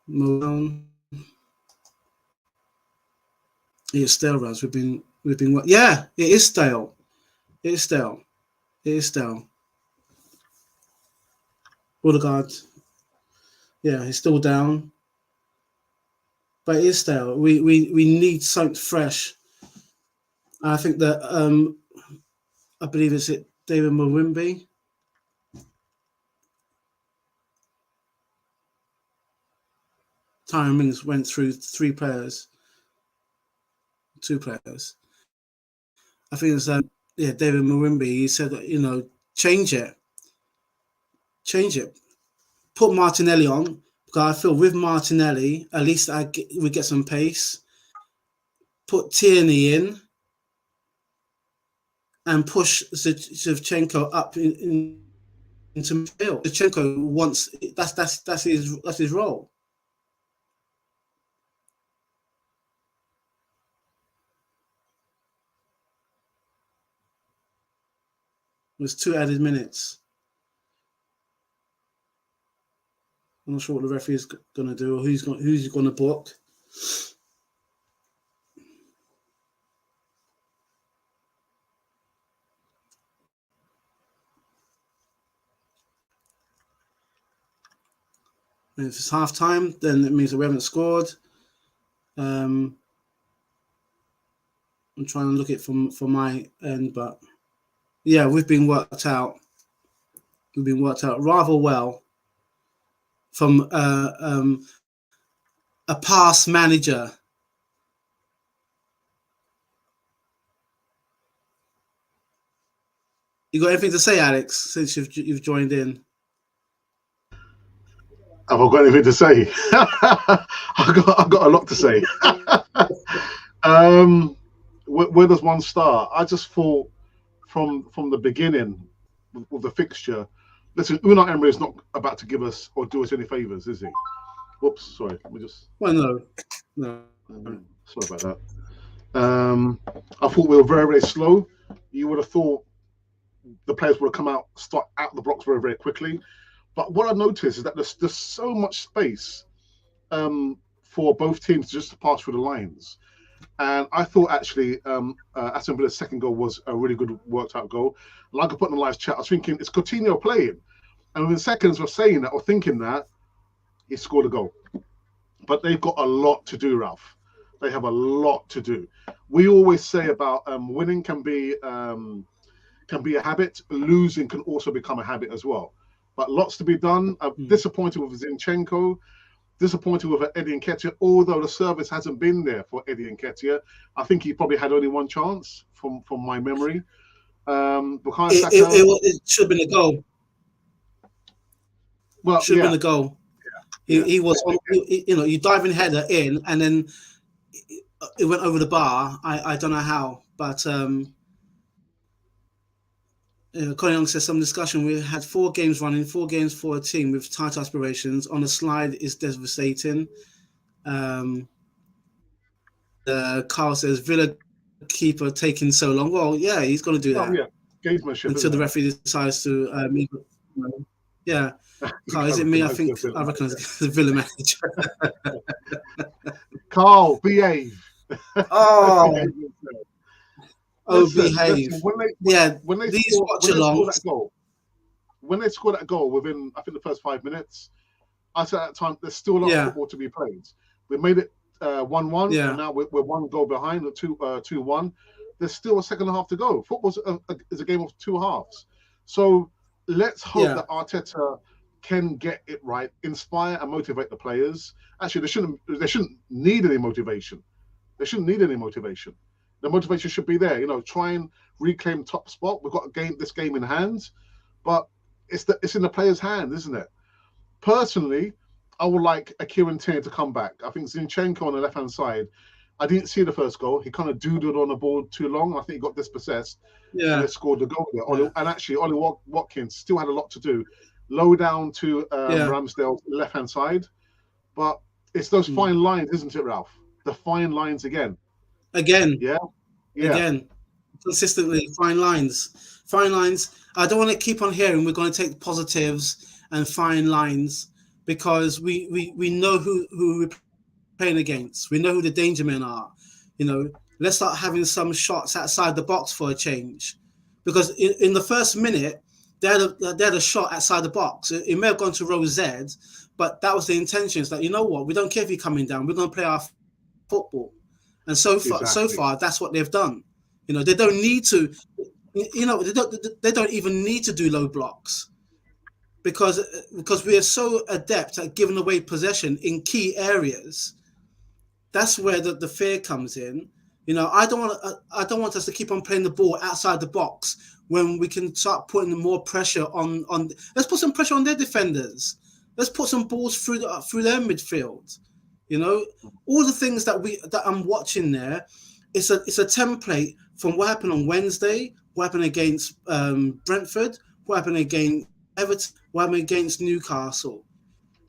Malone. It's stale, Raz. We've been. Yeah, it is stale. It is stale. It is stale. Odegaard. Yeah, he's still down, but it is stale. We need something fresh. I think that I believe it's David Mawimbi. Tyron Mings went through two players. I think it's David Mawimbi. He said that, change it. Put Martinelli on, because I feel with Martinelli at least we get some pace. Put Tierney in and push Zinchenko up into midfield. Zinchenko wants that's his role. It was 2 added minutes. I'm not sure what the referee is going to do or who's going to book. And if it's half time, then it means that we haven't scored. I'm trying to look it from my end, but yeah, we've been worked out. We've been worked out rather well from a past manager. You got anything to say, Alex, since you've joined in? Have I got anything to say? I've got a lot to say. Where does one start? I just thought from the beginning with the fixture. Listen, Unai Emery is not about to give us or do us any favours, is he? Whoops, sorry. Let me just. Well, no. Sorry about that. I thought we were very, very slow. You would have thought the players would have come out, start out the blocks very, very quickly. But what I noticed is that there's so much space for both teams just to pass through the lines. And I thought actually Aston Villa's second goal was a really good worked out goal. Like I put in the live chat, I was thinking it's Coutinho playing. And within seconds of saying that or thinking that, he scored a goal. But they've got a lot to do, Ralph. They have a lot to do. We always say about winning can be a habit. Losing can also become a habit as well. But lots to be done. I'm disappointed with Zinchenko. Disappointed with Eddie Nketiah, although the service hasn't been there for Eddie Nketiah. I think he probably had only one chance from my memory. It should have been a goal. Well, should have been a goal. He was, you diving header in, and then it went over the bar. I don't know how, but Connie Young says some discussion. We had 4 games running, 4 games for a team with tight aspirations. On the slide is devastating. Carl says Villa keeper taking so long. Well, yeah, he's going to do that. Until the referee decides to. Yeah, Carl, is it me? I reckon it's the Villa manager. Carl, behave. Behave. When they scored that goal within, I think, the first 5 minutes, I said at that time there's still a lot of football to be played. We made it 1-1, and now we're 1 goal behind, 2-1. There's still a second half to go. Football is a game of 2 halves. So let's hope that Arteta can get it right, inspire and motivate the players. Actually, they shouldn't need any motivation. The motivation should be there. Try and reclaim top spot. We've got this game in hand, but it's in the players' hands, isn't it? Personally, I would like a Kieran Tierney to come back. I think Zinchenko on the left-hand side, I didn't see the first goal. He kind of doodled on the ball too long. I think he got dispossessed and Yeah, they scored the goal there. yeah, And actually, Ollie Watkins still had a lot to do. Low down to yeah. Ramsdale's left-hand side. But it's those fine lines, isn't it, Ralph? The fine lines again. Again, Yeah, yeah. again, consistently fine lines, fine lines. I don't want to keep on hearing we're going to take positives and fine lines because we know who we're playing against. We know who the danger men are. You know, let's start having some shots outside the box for a change, because in the first minute they had a shot outside the box. It may have gone to row Z, but that was the intention. It's like, you know what, we don't care if you're coming down. We're going to play our football, and so Exactly. far, that's what they've done. You know, they don't need to. You know, they don't even need to do low blocks because we are so adept at giving away possession in key areas. That's where the fear comes in. You know, I don't want us to keep on playing the ball outside the box when we can start putting more pressure on. Let's put some pressure on their defenders. Let's put some balls through their midfield. You know, all the things that I'm watching there, it's a template from what happened on Wednesday, what happened against Brentford, what happened against Everton, what happened against Newcastle.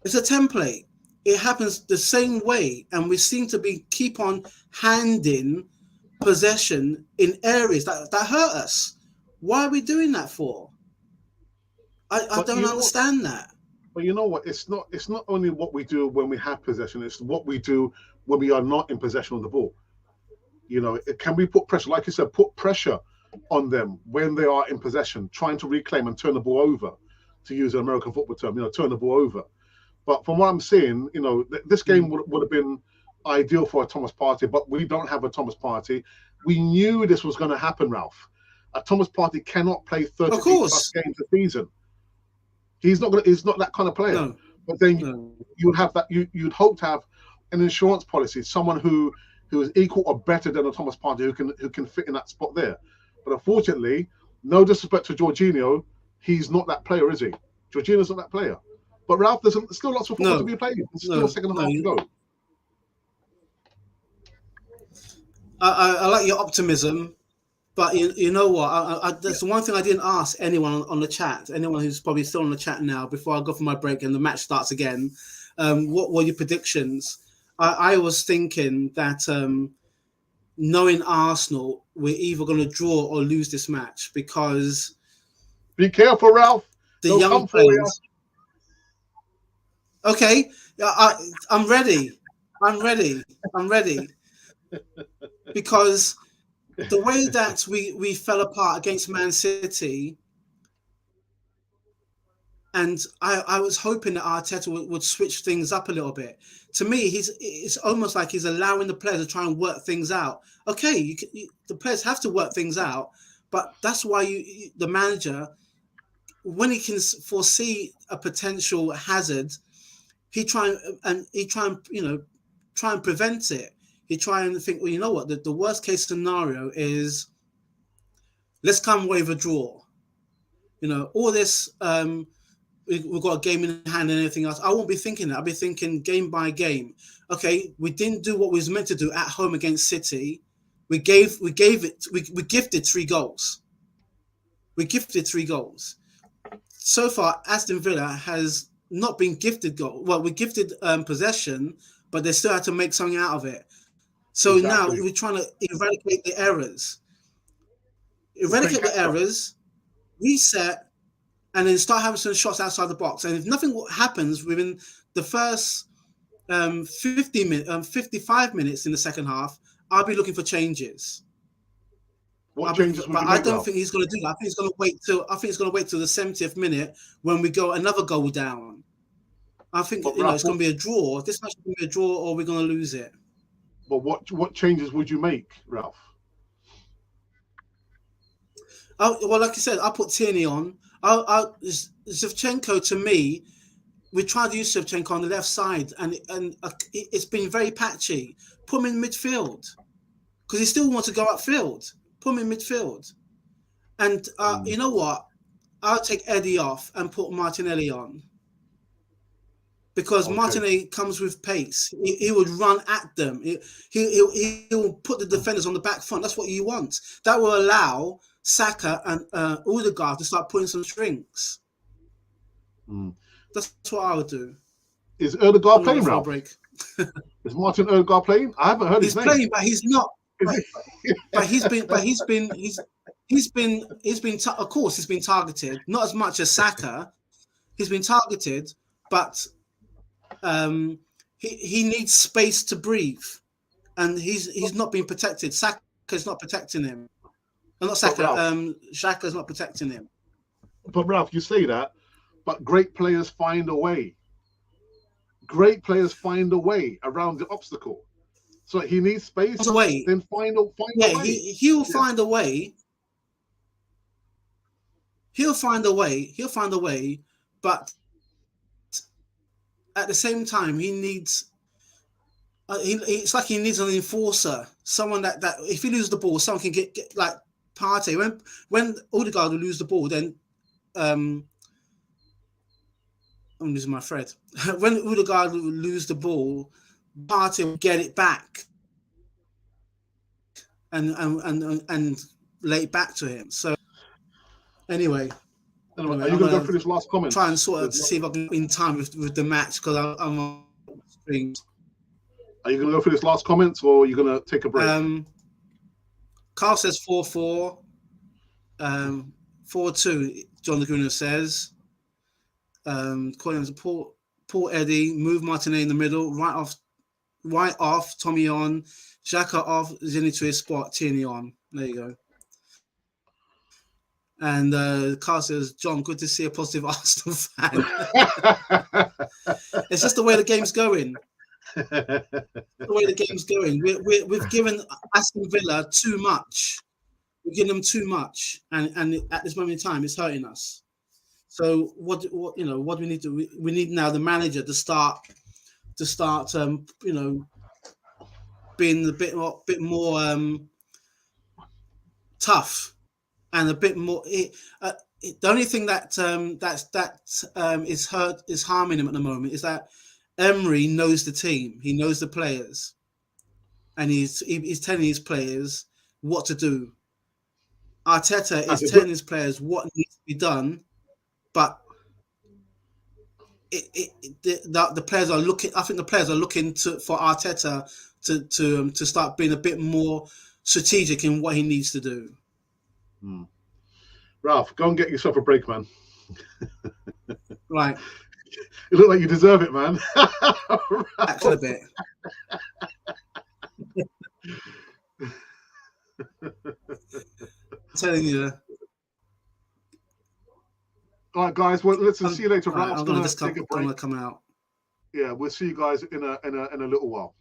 It's a template. It happens the same way, and we seem to be keep on handing possession in areas that hurt us. Why are we doing that for? I But don't you know what? understand that. But you know what? It's not only what we do when we have possession. It's what we do when we are not in possession of the ball. You know, can we put pressure? Like you said, put pressure on them when they are in possession, trying to reclaim and turn the ball over, to use an American football term. You know, turn the ball over. But from what I'm seeing, you know, this game would have been ideal for a Thomas Partey, but we don't have a Thomas Partey. We knew this was going to happen, Ralph. A Thomas Partey cannot play Of 33 plus course, games a season. He's not that kind of player. no, But then no, you would have that. You'd hope to have an insurance policy, someone who is equal or better than a Thomas Partey who can fit in that spot there. But unfortunately, no disrespect to Jorginho, he's not that player, is he? Jorginho's not that player. But Ralph, there's still lots of football to no, be played. There's still a no, second no. half to go. I like your optimism, but you know what? That's the one thing I didn't ask anyone on the chat, anyone who's probably still on the chat now, before I go for my break and the match starts again. What were your predictions? I was thinking that knowing Arsenal, we're either going to draw or lose this match because Be careful, Ralph. the They'll young come for you. players. Okay, I'm ready. I'm ready. I'm ready because the way that we fell apart against Man City, and I was hoping that Arteta would switch things up a little bit. To me, it's almost like he's allowing the players to try and work things out. Okay, the players have to work things out, but that's why the manager, when he can foresee a potential hazard, he try and try and prevent it. He try and think, well, you know what, the worst case scenario is let's come away with a draw. You know, all this we've got a game in hand and everything else. I won't be thinking that. I'll be thinking game by game. Okay, we didn't do what we was meant to do at home against City. We gifted 3 goals. We gifted 3 goals. So far, Aston Villa has not been gifted goal. Well, we gifted possession, but they still had to make something out of it. So now Exactly. we're trying to eradicate the errors. We're playing Eradicate the catch up. errors, reset, and then start having some shots outside the box. And if nothing happens within the first 55 minutes in the second half, I'll be looking for changes. What changes would But you I make, don't Ralph? think he's going to do that. I think he's going to wait till. I think he's going to wait till the 70th minute when we go another goal down. I think But Ralph, it's going to be a draw. This match is going to be a draw, or we're going to lose it. what changes would you make, Ralph? Well, like I said, I put Tierney on. Shevchenko, to me, we tried to use Shevchenko on the left side, and it's been very patchy. Put him in midfield because he still wants to go upfield. Put him in midfield, and you know what? I'll take Eddie off and put Martinelli on. because Okay. Martinez comes with pace. He would run at them. He'll put the defenders on the back front. That's what you want. That will allow Saka and Odegaard to start putting some strings. Mm. That's what I would do. Is Odegaard I'm gonna playing, go for a Ralph? break. Is Martin Odegaard playing? I haven't heard He's his name. playing, but he's not. Is But he's been. Of course, he's been targeted. Not as much as Saka. He's been targeted, but he needs space to breathe, and he's not being protected. Saka's not protecting him. Not Saka. Xhaka's not protecting him. But Ralph, you say that, but great players find a way. Great players find a way around the obstacle. So he needs space. Then find a way. He'll find a way. He'll find a way. He'll find a way. But at the same time, he needs. It's like he needs an enforcer, someone that if he loses the ball, someone can get like Partey. When Odegaard will lose the ball, then I'm losing my thread. When Odegaard will lose the ball, Partey will get it back and lay it back to him. So anyway, are you going to go through this last comment? Try and sort of see if I can in time with the match because I'm on strings. Are you going to go through this last comments or are you going to take a break? Carl says 4-4. 4-2. John Laguna says. Calling Paul Eddie, move Martinez in the middle, right off, Tommy on, Xhaka off, Zinni to his spot, Tierney on. There you go. And Carl says, John, good to see a positive Arsenal fan. It's just the way the game's going. The way the game's going. We've given Aston Villa too much. We've given them too much, and at this moment in time, it's hurting us. So what do we need to? We need now the manager to start being a bit more tough and a bit more. The only thing that is harming him at the moment is that Emery knows the team. He knows the players, and he's telling his players what to do. Arteta is telling his players what needs to be done, but the players are looking. I think the players are looking for Arteta to start being a bit more strategic in what he needs to do. Ralph, go and get yourself a break, man. Right. You look like you deserve it, man. Action a bit. I'm telling you. All right, guys. Well, let's see you later. Right, Ralph's I'm gonna take a break. I'm gonna come out. Yeah, we'll see you guys in a little while.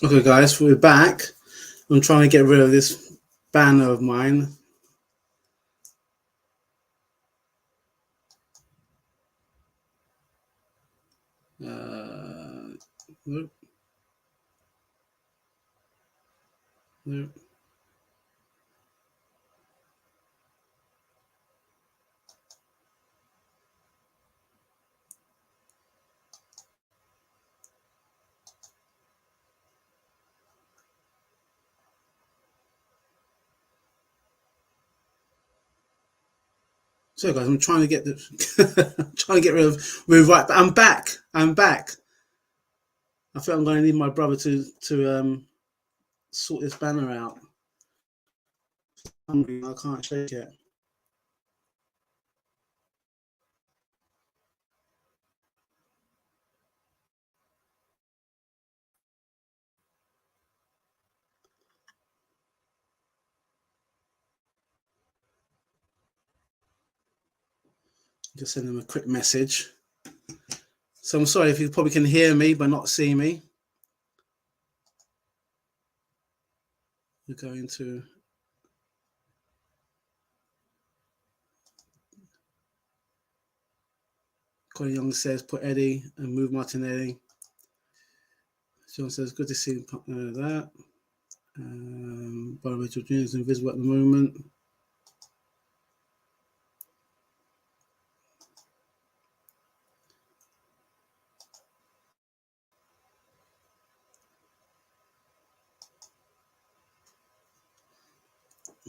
Okay, guys, we're back. I'm trying to get rid of this banner of mine. Nope. Nope. So, guys, I'm trying to get trying to get rid of. We're right, but I'm back. I'm back. I think I'm going to need my brother to sort this banner out. I can't shake it. Just send him a quick message. So I'm sorry if you probably can hear me but not see me. We're going to Colin Young says put Eddie and move Martinelli. John says good to see that. Byron Mitchell Jr. is invisible at the moment.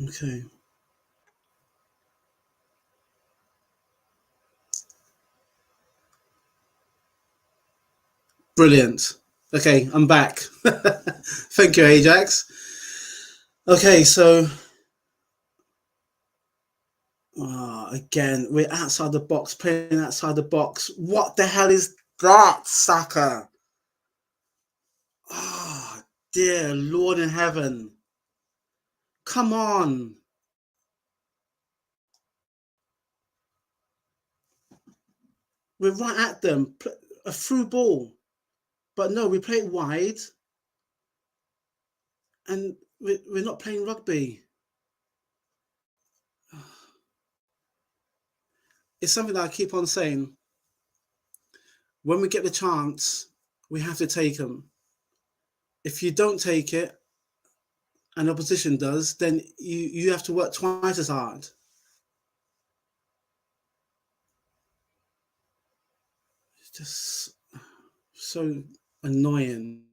Okay. Brilliant. Okay, I'm back. Thank you, Ajax. Okay, so again, we're outside the box, playing outside the box. What the hell is that, Saka? Oh, dear Lord in heaven. Come on. We're right at them. A through ball. But no, we play it wide. And we're not playing rugby. It's something that I keep on saying. When we get the chance, we have to take them. If you don't take it, and opposition does, then you have to work twice as hard. It's just so annoying.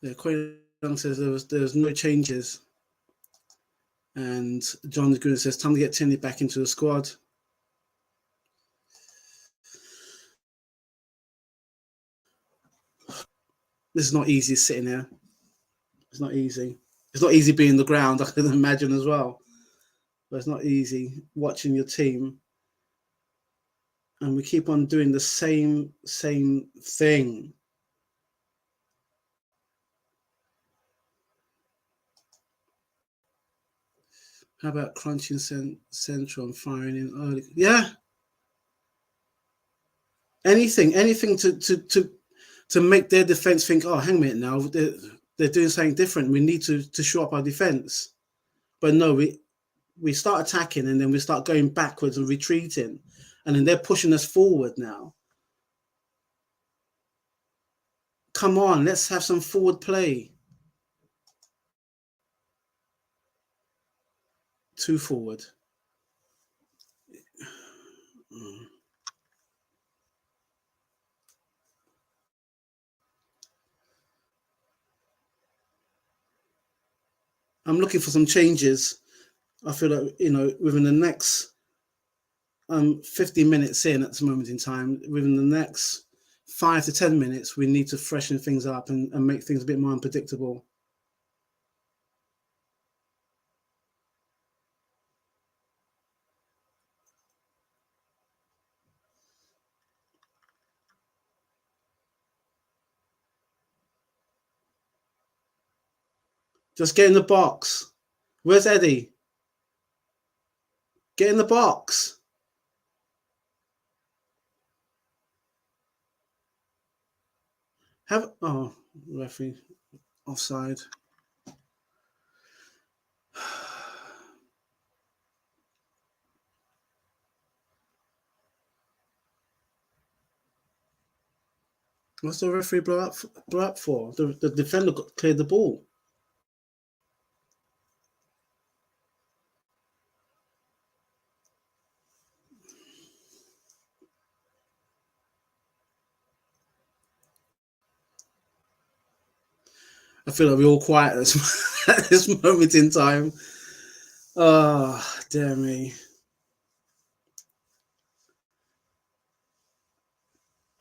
Yeah, Quay Young says there was no changes. And John Green says time to get Tierney back into the squad. This is not easy sitting here. It's not easy. It's not easy being on the ground, I can imagine as well. But it's not easy watching your team. And we keep on doing the same thing. How about crunching central and firing in early? Yeah. Anything to make their defense think, oh, hang a minute now, they're doing something different. We need to shore up our defense. But no, we start attacking and then we start going backwards and retreating. And then they're pushing us forward now. Come on, let's have some forward play. Too forward. I'm looking for some changes. I feel like, within the next 50 minutes in at this moment in time, within the next 5 to 10 minutes, we need to freshen things up and make things a bit more unpredictable. Just get in the box. Where's Eddie? Get in the box. Referee offside. What's the referee blow up for? The defender cleared the ball. I feel like we're all quiet at this moment in time. Oh, dear me.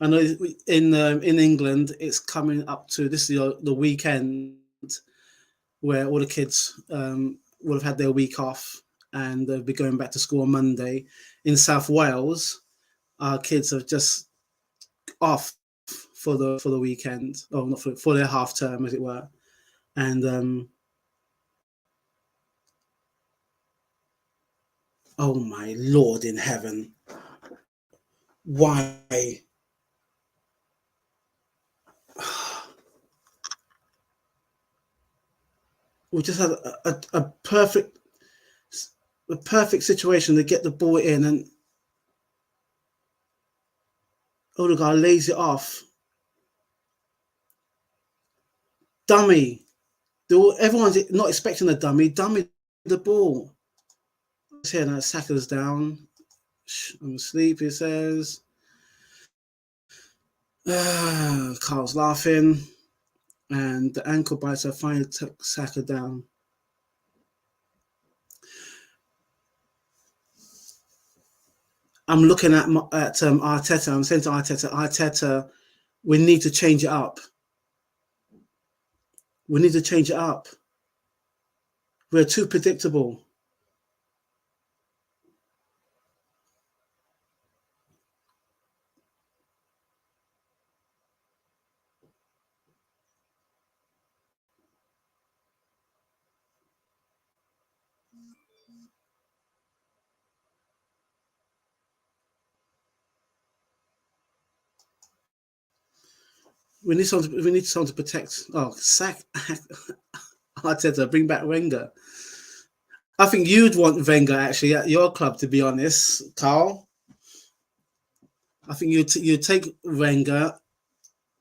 I know in England it's coming up to this is the weekend where all the kids will have had their week off and they'll be going back to school on Monday. In South Wales, our kids are just off for the weekend, or not for their half term, as it were, and oh my Lord in heaven, why? We just had a perfect situation to get the ball in, and Odegaard lays it off. Dummy. Everyone's not expecting a dummy. Dummy the ball. Here now, Saka's down. I'm asleep, he says. Carl's laughing. And the ankle biter finally took Saka down. I'm looking at Arteta. I'm saying to Arteta, we need to change it up. We need to change it up. We're too predictable. We need someone to protect. Oh, sack Arteta, bring back Wenger. I think you'd want Wenger actually at your club, to be honest, Carl. I think you'd take Wenger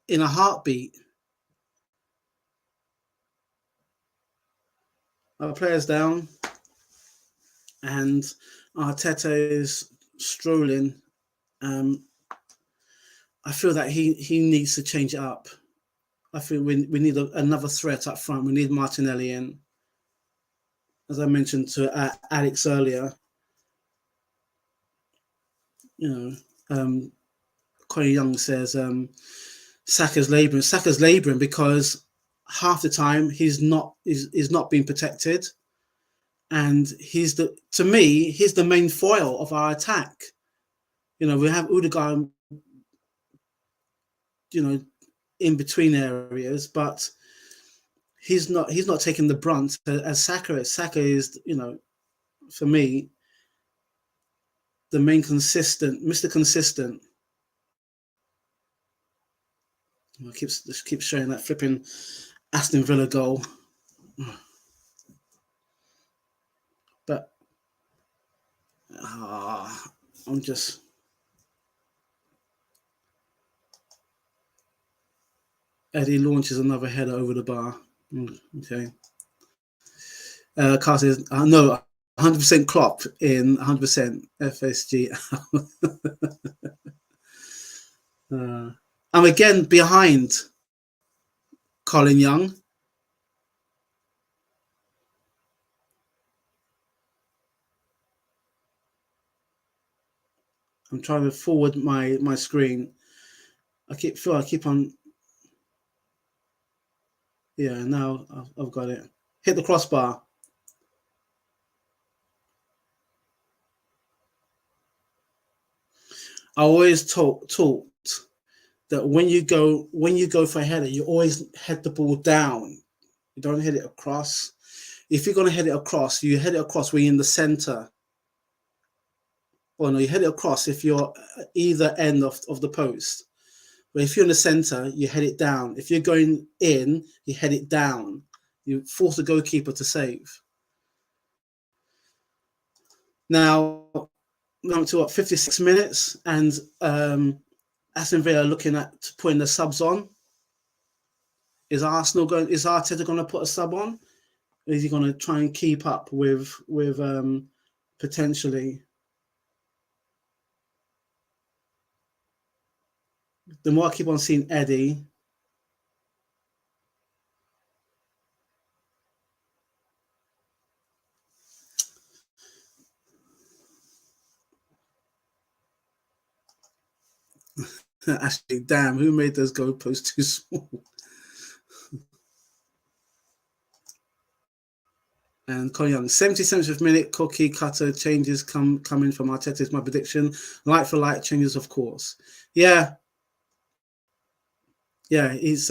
in a heartbeat. Our players down, and Arteta is strolling. I feel that he needs to change it up. I feel we need another threat up front. We need Martinelli in. As I mentioned to Alex earlier, Corey Young says Saka's labouring. Saka's labouring because half the time he's not being protected, and he's the main foil of our attack. We have Odegaard, in between areas, but he's not taking the brunt as Saka is. Saka is, for me, the main consistent, Mr. Consistent. I keep showing that flipping Aston Villa goal, but I'm just. Eddie launches another header over the bar. Okay. Carl says, no, 100% Klopp in 100% FSG. I'm again behind Colin Young. I'm trying to forward my screen. I keep on. Yeah, now I've got it. Hit the crossbar. I always taught that when you go for a header, you always head the ball down. You don't head it across. If you're going to head it across, you head it across when you're in the center. Or no, you head it across if you're either end of the post. But if you're in the center, you head it down. If you're going in, you head it down. You force the goalkeeper to save. Now, to what, 56 minutes, and Aston Villa looking at putting the subs on. Is Arteta going to put a sub on? Or is he going to try and keep up with potentially? The more I keep on seeing Eddie, actually, damn, who made those goalposts too small? And Koyang, 77th minute, cookie cutter changes coming from Arteta is my prediction. Like for like changes, of course. Yeah, he's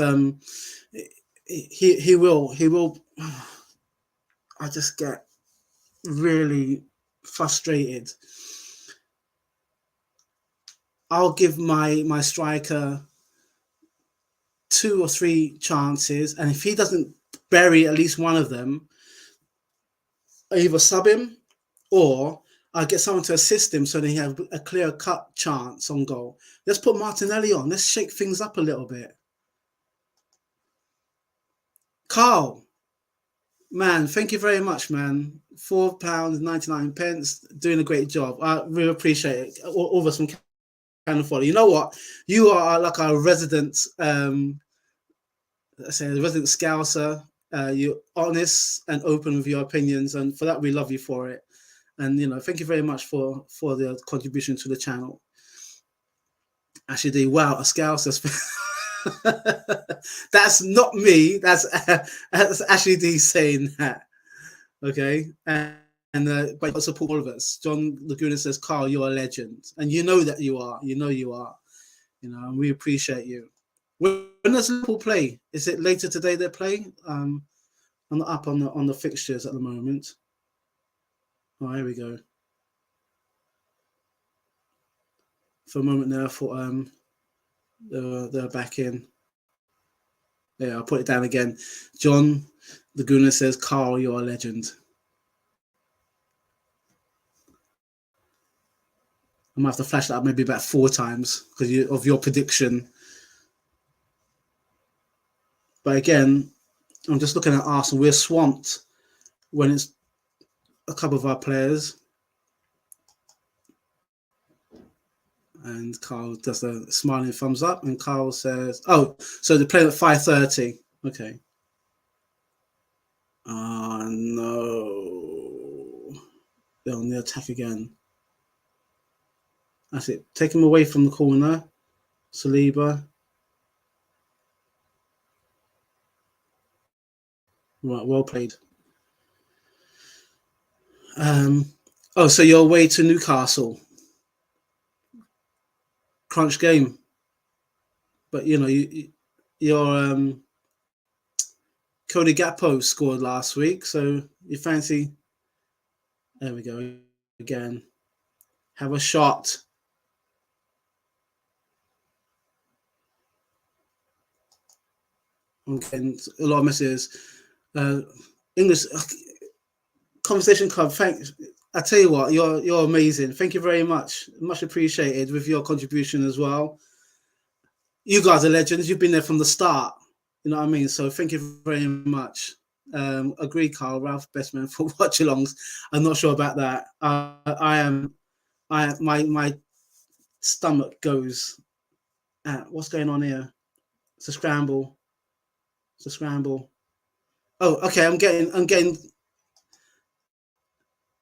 he will. I just get really frustrated. I'll give my striker 2 or 3 chances, and if he doesn't bury at least one of them, I either sub him or I get someone to assist him so that he has a clear-cut chance on goal. Let's put Martinelli on. Let's shake things up a little bit. Carl, man, thank you very much, man. £4.99, doing a great job. I really appreciate it. All of us from Canada follow. You know what? You are like our resident, resident Scouser. You're honest and open with your opinions, and for that we love you for it. And thank you very much for the contribution to the channel. Actually, wow, a Scouser. That's not me. That's Ashley D saying that. Okay, but you support all of us. John Laguna says, "Carl, you're a legend," and you know that you are. You are. And we appreciate you. When does Liverpool play? Is it later today they play? I'm not up on the fixtures at the moment. Oh, here we go. For a moment there, I thought they're back in. Yeah, I'll put it down again. John Laguna says, "Carl, you're a legend." I might have to flash that up maybe about 4 times because of your prediction. But again, I'm just looking at Arsenal. We're swamped when it's a couple of our players. And Carl does the smiling thumbs up. And Carl says, "Oh, so they're playing at 5:30. Okay." Oh, no. They're on the attack again. That's it. Take him away from the corner. Saliba. Right, well played. So you're away to Newcastle. Crunch game. But, your Cody Gakpo scored last week, so you fancy... There we go again. Have a shot. I'm getting a lot of messages. English Conversation Club, thanks. I tell you what, you're amazing. Thank you very much. Much appreciated with your contribution as well. You guys are legends. You've been there from the start. You know what I mean? So thank you very much. Agree, Carl. Ralph, best man for watch-alongs. I'm not sure about that. My stomach goes. What's going on here? It's a scramble. Oh, okay. I'm getting.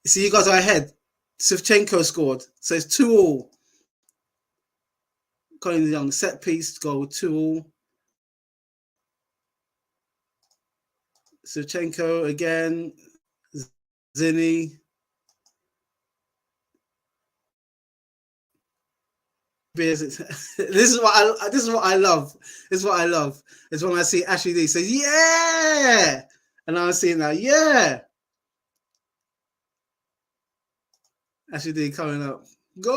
See, you guys are ahead. Shevchenko scored, so it's 2-2. Colin Young set piece goal, 2-2. Shevchenko again. Zinny. This is what I love. This is what I love. It's when I see Ashley D say, "Yeah," and I'm seeing now, "Yeah." Ashley D coming up. Go!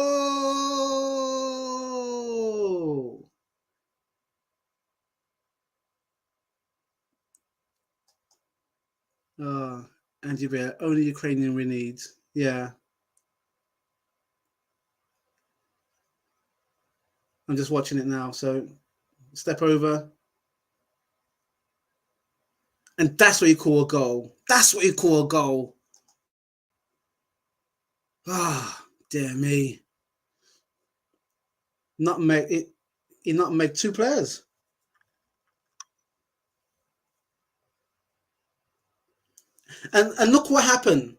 Andy Bear, only Ukrainian we need. Yeah. I'm just watching it now. So step over. And that's what you call a goal. That's what you call a goal. Ah, dear me. He nutmegged two players. And look what happened.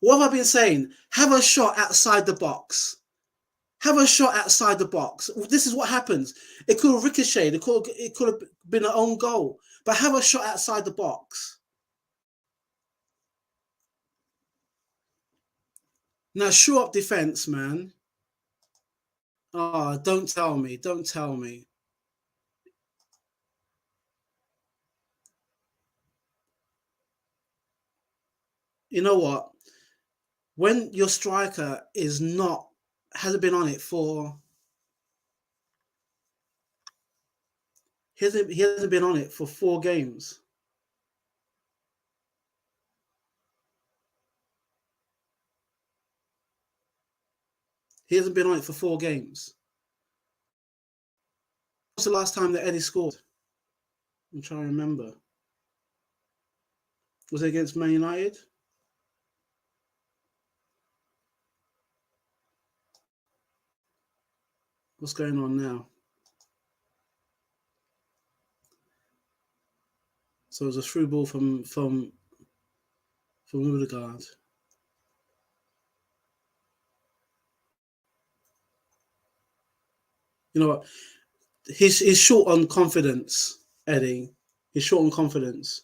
What have I been saying? Have a shot outside the box. Have a shot outside the box. This is what happens. It could have ricocheted. It could have been an own goal. But have a shot outside the box. Now, shore up defense, man. Oh, don't tell me. Don't tell me. You know what? When your striker hasn't been on it for, he hasn't been on it for 4 games. He hasn't been on it for 4 games. When was the last time that Eddie scored? I'm trying to remember. Was it against Man United? What's going on now? So it was a through ball from Odegaard. You know what? He's short on confidence, Eddie. He's short on confidence.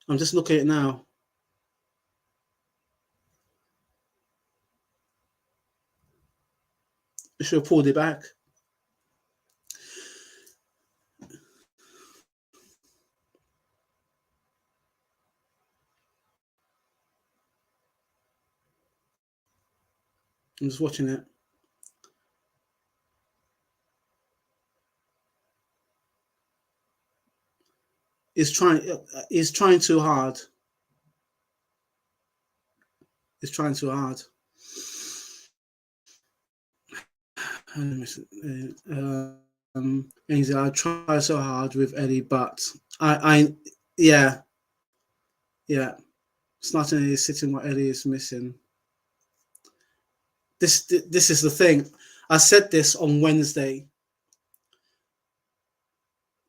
I'm just looking at it now. He should have pulled it back. I'm just watching it. He's trying too hard. He's trying too hard. I try so hard with Eddie, but yeah. Starting is sitting what Eddie is missing. This is the thing. I said this on Wednesday.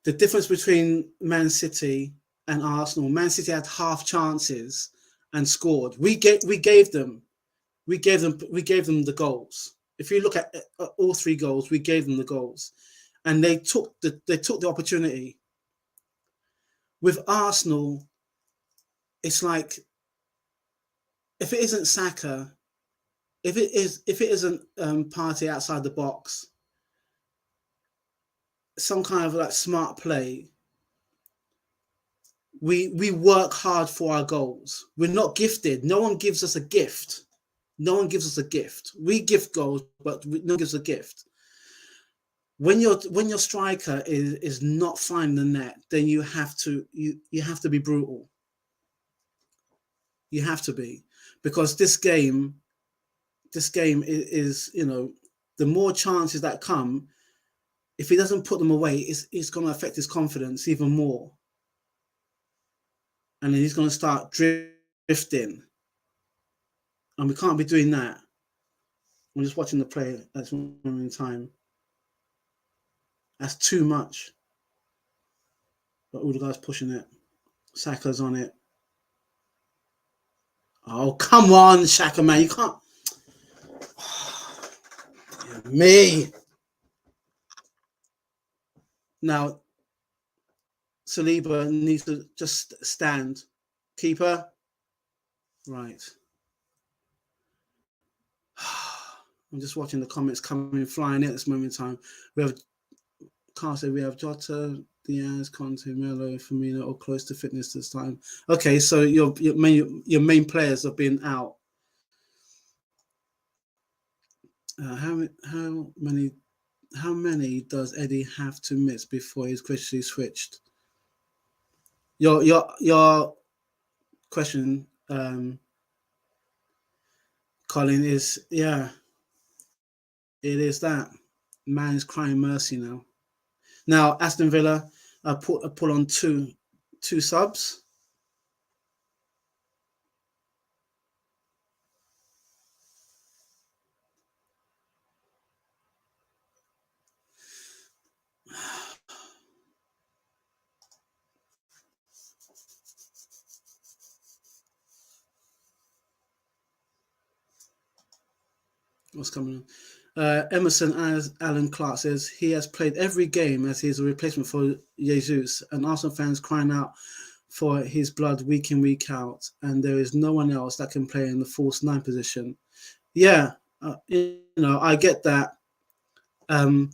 The difference between Man City and Arsenal. Man City had half chances and scored. We gave them the goals. If you look at all 3 goals, we gave them the goals, and they took the opportunity. With Arsenal, it's like, if it isn't Saka, if it isn't Partey outside the box, some kind of like smart play. We work hard for our goals. We're not gifted. No one gives us a gift. No one gives us a gift. We gift goals, but no one gives a gift. When your striker is not finding the net, then you have to be brutal. You have to be, because this game is, the more chances that come, if he doesn't put them away, it's going to affect his confidence even more, and then he's going to start drifting, and we can't be doing that. I'm just watching the play at this moment in time. That's too much. But all the guys pushing it. Saka's on it. Oh, come on, Shaka, man. You can't. Me. Now, Saliba needs to just stand. Keeper. Right. I'm just watching the comments coming flying in at this moment in time. We have Jota, Diaz, Conte, Melo, Firmino, all close to fitness this time. Okay, so your main players have been out. How many does Eddie have to miss before he's quickly switched? Your question, Colin, is it is that man is crying mercy now. Now Aston Villa put on two subs. What's coming on? Emerson as Alan Clark says he has played every game as he is a replacement for Jesus, and Arsenal fans crying out for his blood week in, week out, and there is no one else that can play in the false 9 position. Yeah, I get that. Trying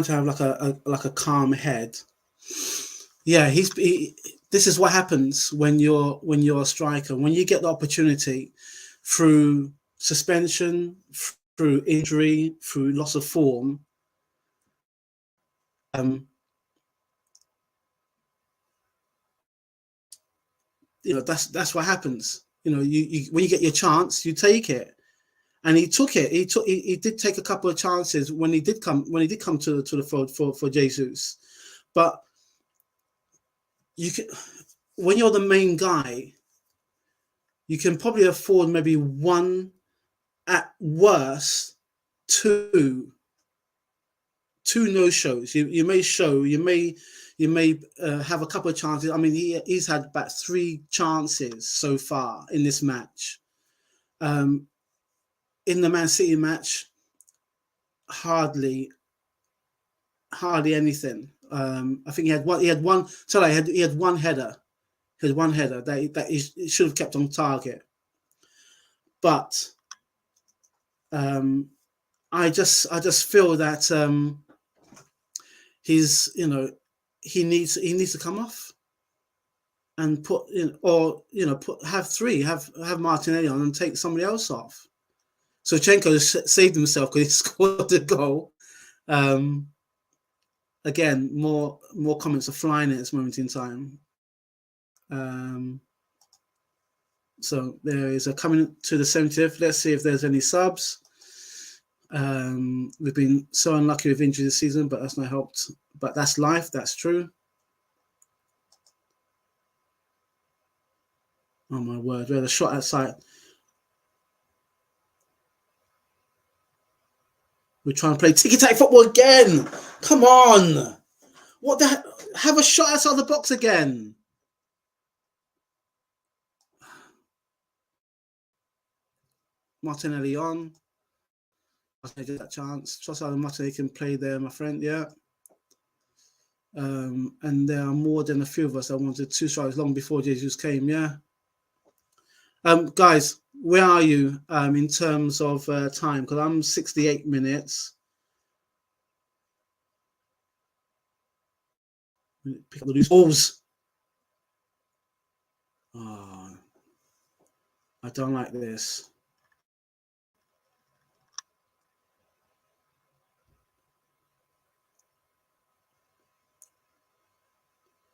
to have like a calm head. Yeah, this is what happens when you're a striker. When you get the opportunity through suspension, through injury, through loss of form, that's what happens. You when you get your chance, you take it, and he took it. He did take a couple of chances when he did come to the field for Jesus, but you can, when you're the main guy, you can probably afford maybe one, at worst, two no-shows. You may have a couple of chances. I mean, he's had about 3 chances so far in this match. In the Man City match, hardly anything. I think he had one header. He had one header that he should have kept on target. But I just feel that he needs to come off and have Martinelli on and take somebody else off. So Chenko saved himself because he scored the goal. Again, more comments are flying at this moment in time. So there is a coming to the 70th. Let's see if there's any subs. We've been so unlucky with injury this season, but that's not helped. But that's life. That's true. Oh my word! We had a shot outside. We're trying to play tiki-taka football again. Come on! What the? Have a shot outside the box again. Martinelli on. I get that chance. Trust either Martinelli can play there, my friend. Yeah. And there are more than a few of us that wanted 2 strikes long before Jesus came. Yeah. Guys, where are you in terms of time? Because I'm 68 minutes. Pick up the loose balls. Oh, I don't like this.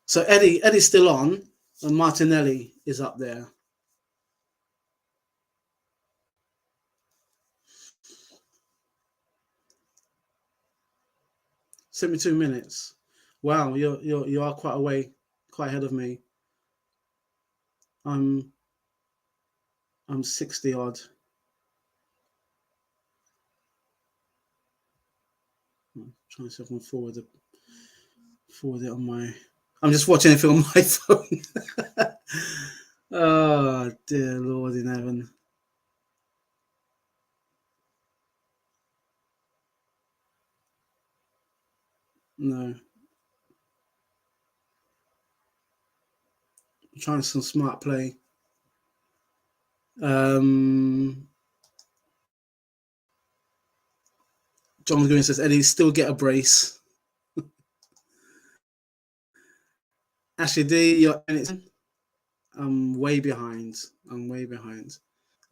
So Eddie's still on, and Martinelli is up there. "72 minutes. Wow, you are quite ahead of me. I'm 60 odd. I'm trying to see if I can forward it on my. I'm just watching anything on my phone. Oh dear Lord in heaven. No. I'm trying some smart play. John Green says, Eddie, still get a brace. Ashley D, I'm way behind. And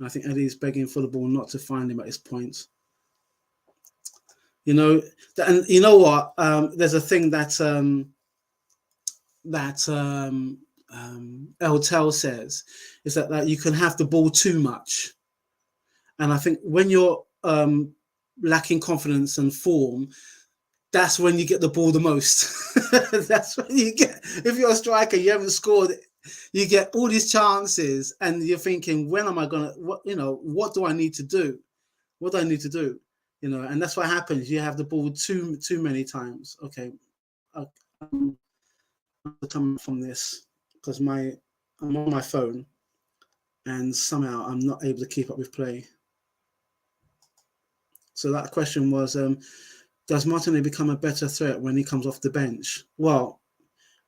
I think Eddie's begging for the ball not to find him at this point. And you know what? There's a thing that that Eltel says is that you can have the ball too much, and I think when you're lacking confidence and form, that's when you get the ball the most. That's when you get. If you're a striker, you haven't scored. You get all these chances, and you're thinking, when am I gonna? What do I need to do? What do I need to do? And that's what happens. You have the ball too many times. Okay, I'm coming from this because I'm on my phone, and somehow I'm not able to keep up with play. So that question was, does Martinelli become a better threat when he comes off the bench? Well,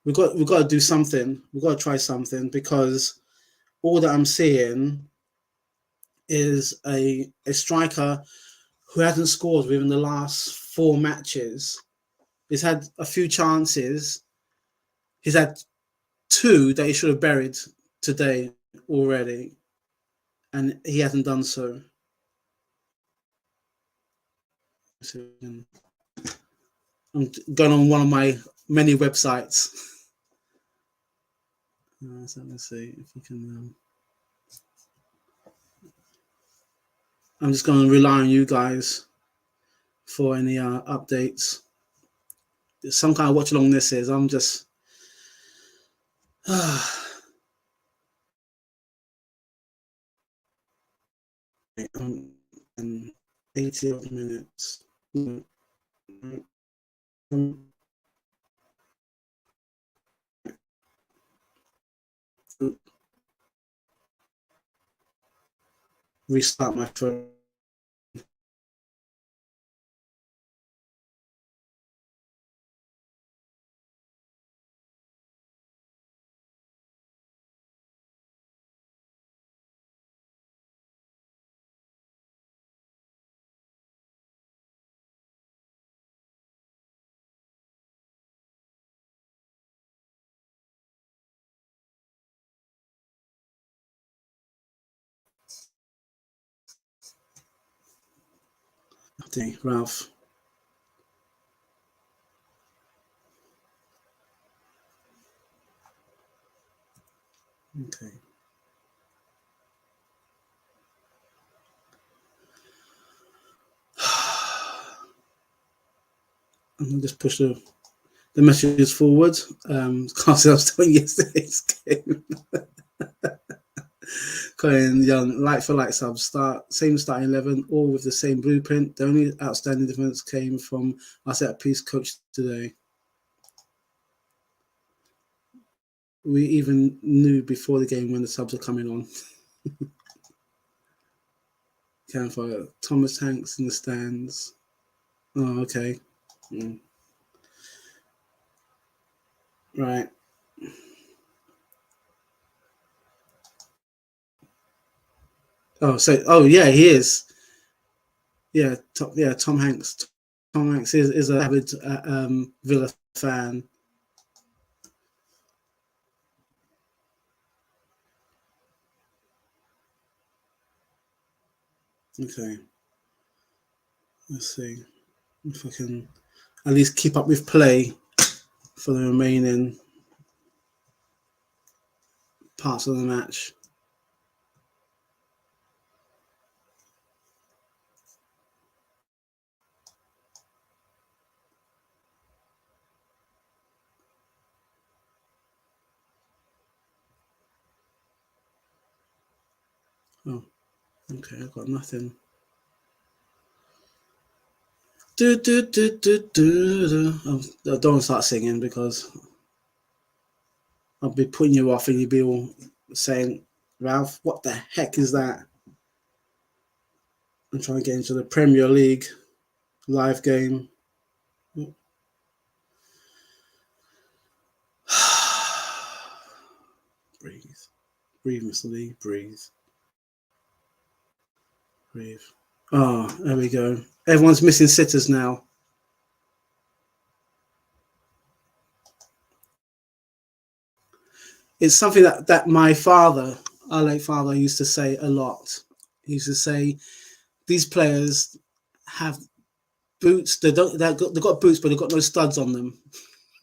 we've got to do something. We've got to try something, because all that I'm seeing is a striker who hasn't scored within the last 4 matches. He's had a few chances. He's had 2 that he should have buried today already, and he hasn't done so. I'm going on one of my many websites. So let's see if we can. I'm just going to rely on you guys for any updates. Some kind of watch along this is. I'm just. And 80 odd minutes. Restart my phone. Okay, Ralph. Okay. I'm going to just push the messages forward. Can't say I was doing yesterday's game. Colin Young, like for like sub, same starting 11, all with the same blueprint. The only outstanding difference came from our set piece coach today. We even knew before the game when the subs are coming on. Campfire, Thomas Hanks in the stands. Oh, okay. Right. Oh yeah, he is. Yeah, Tom Hanks. Tom Hanks is an avid Villa fan. Okay. Let's see if I can at least keep up with play for the remaining parts of the match. Oh, okay, I've got nothing. I don't start singing because I'll be putting you off and you'll be all saying, Ralph, what the heck is that? I'm trying to get into the Premier League live game. Breathe, Mr. Lee, breathe. Oh, there we go. Everyone's missing sitters now. It's something that my father, our late father, used to say a lot. He used to say, these players have boots. They've got boots, but they've got no studs on them.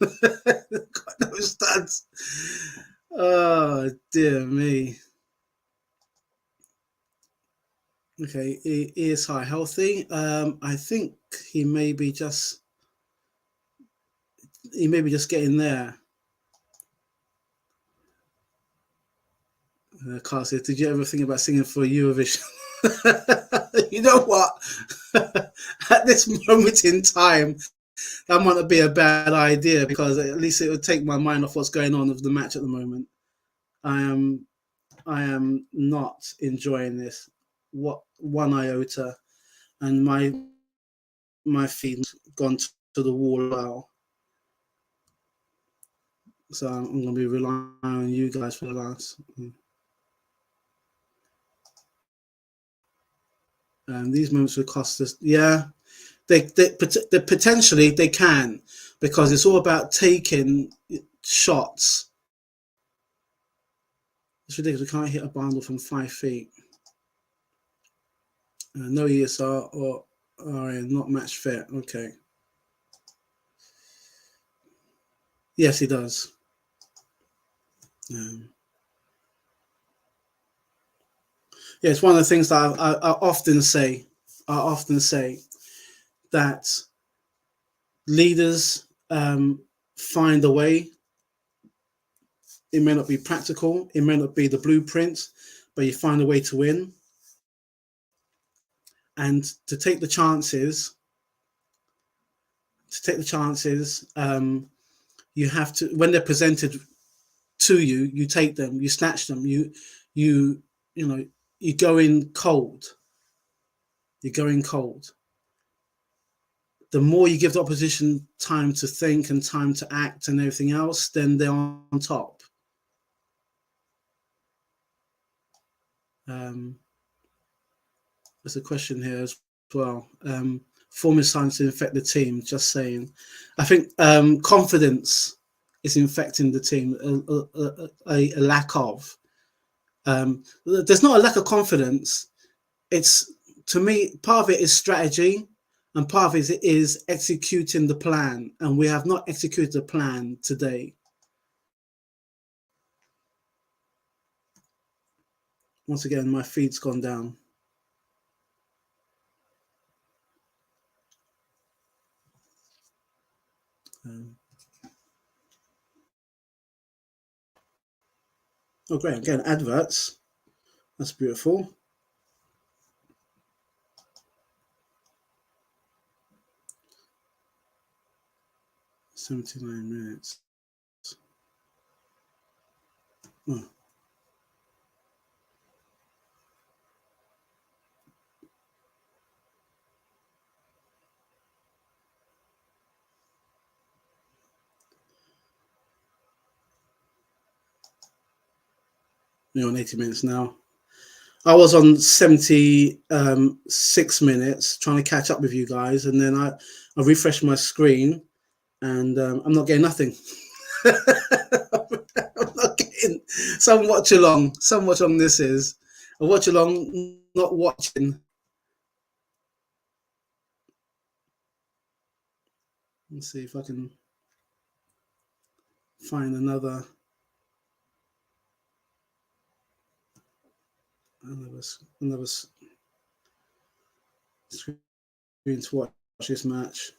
Got no studs. Oh dear me. Okay, he is high healthy. I think he may be just getting there. Carl says, "Did you ever think about singing for Eurovision?" You know what? At this moment in time, that might not be a bad idea because at least it would take my mind off what's going on with the match at the moment. I am not enjoying this. What one iota, and my feet's gone to the wall now. So I'm going to be relying on you guys for the last. These moments would cost us. Yeah, they potentially they can, because it's all about taking shots. It's ridiculous. We can't hit a bundle from 5 feet. No ESR or not match fit. Okay. Yes, he does. Yeah, it's one of the things that I often say. I often say that leaders find a way. It may not be practical. It may not be the blueprint, but you find a way to win. And to take the chances, you have to, when they're presented to you, you take them, you snatch them, you know, you go in cold. You're going cold. The more you give the opposition time to think and time to act and everything else, then they're on top. There's a question here as well. Form is starting to infect the team. Just saying. I think confidence is infecting the team. A lack of. There's not a lack of confidence. It's, to me, part of it is strategy, and part of it is executing the plan. And we have not executed the plan today. Once again, my feed's gone down. Oh, great. Again, adverts. That's beautiful. "79 minutes. Oh. You're on 80 minutes now. I was on 76 minutes trying to catch up with you guys, and then I refreshed my screen, and I'm not getting nothing. I'm not getting some watch along. Some watch along. This is a watch along, not watching. Let's see if I can find another screen to watch this match.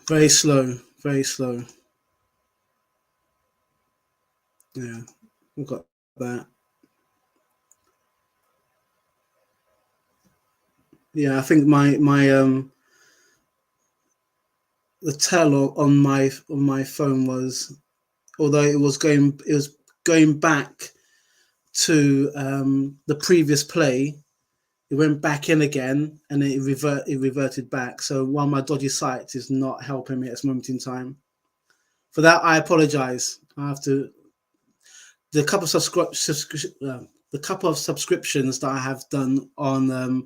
Very slow, very slow. Yeah, we've got that. Yeah, I think my the tell on my phone was, although it was going back to the previous play, it went back in again, and it reverted back. So one of my dodgy sites is not helping me at this moment in time. For that, I apologize. I have to. The couple of subscriptions that I have done on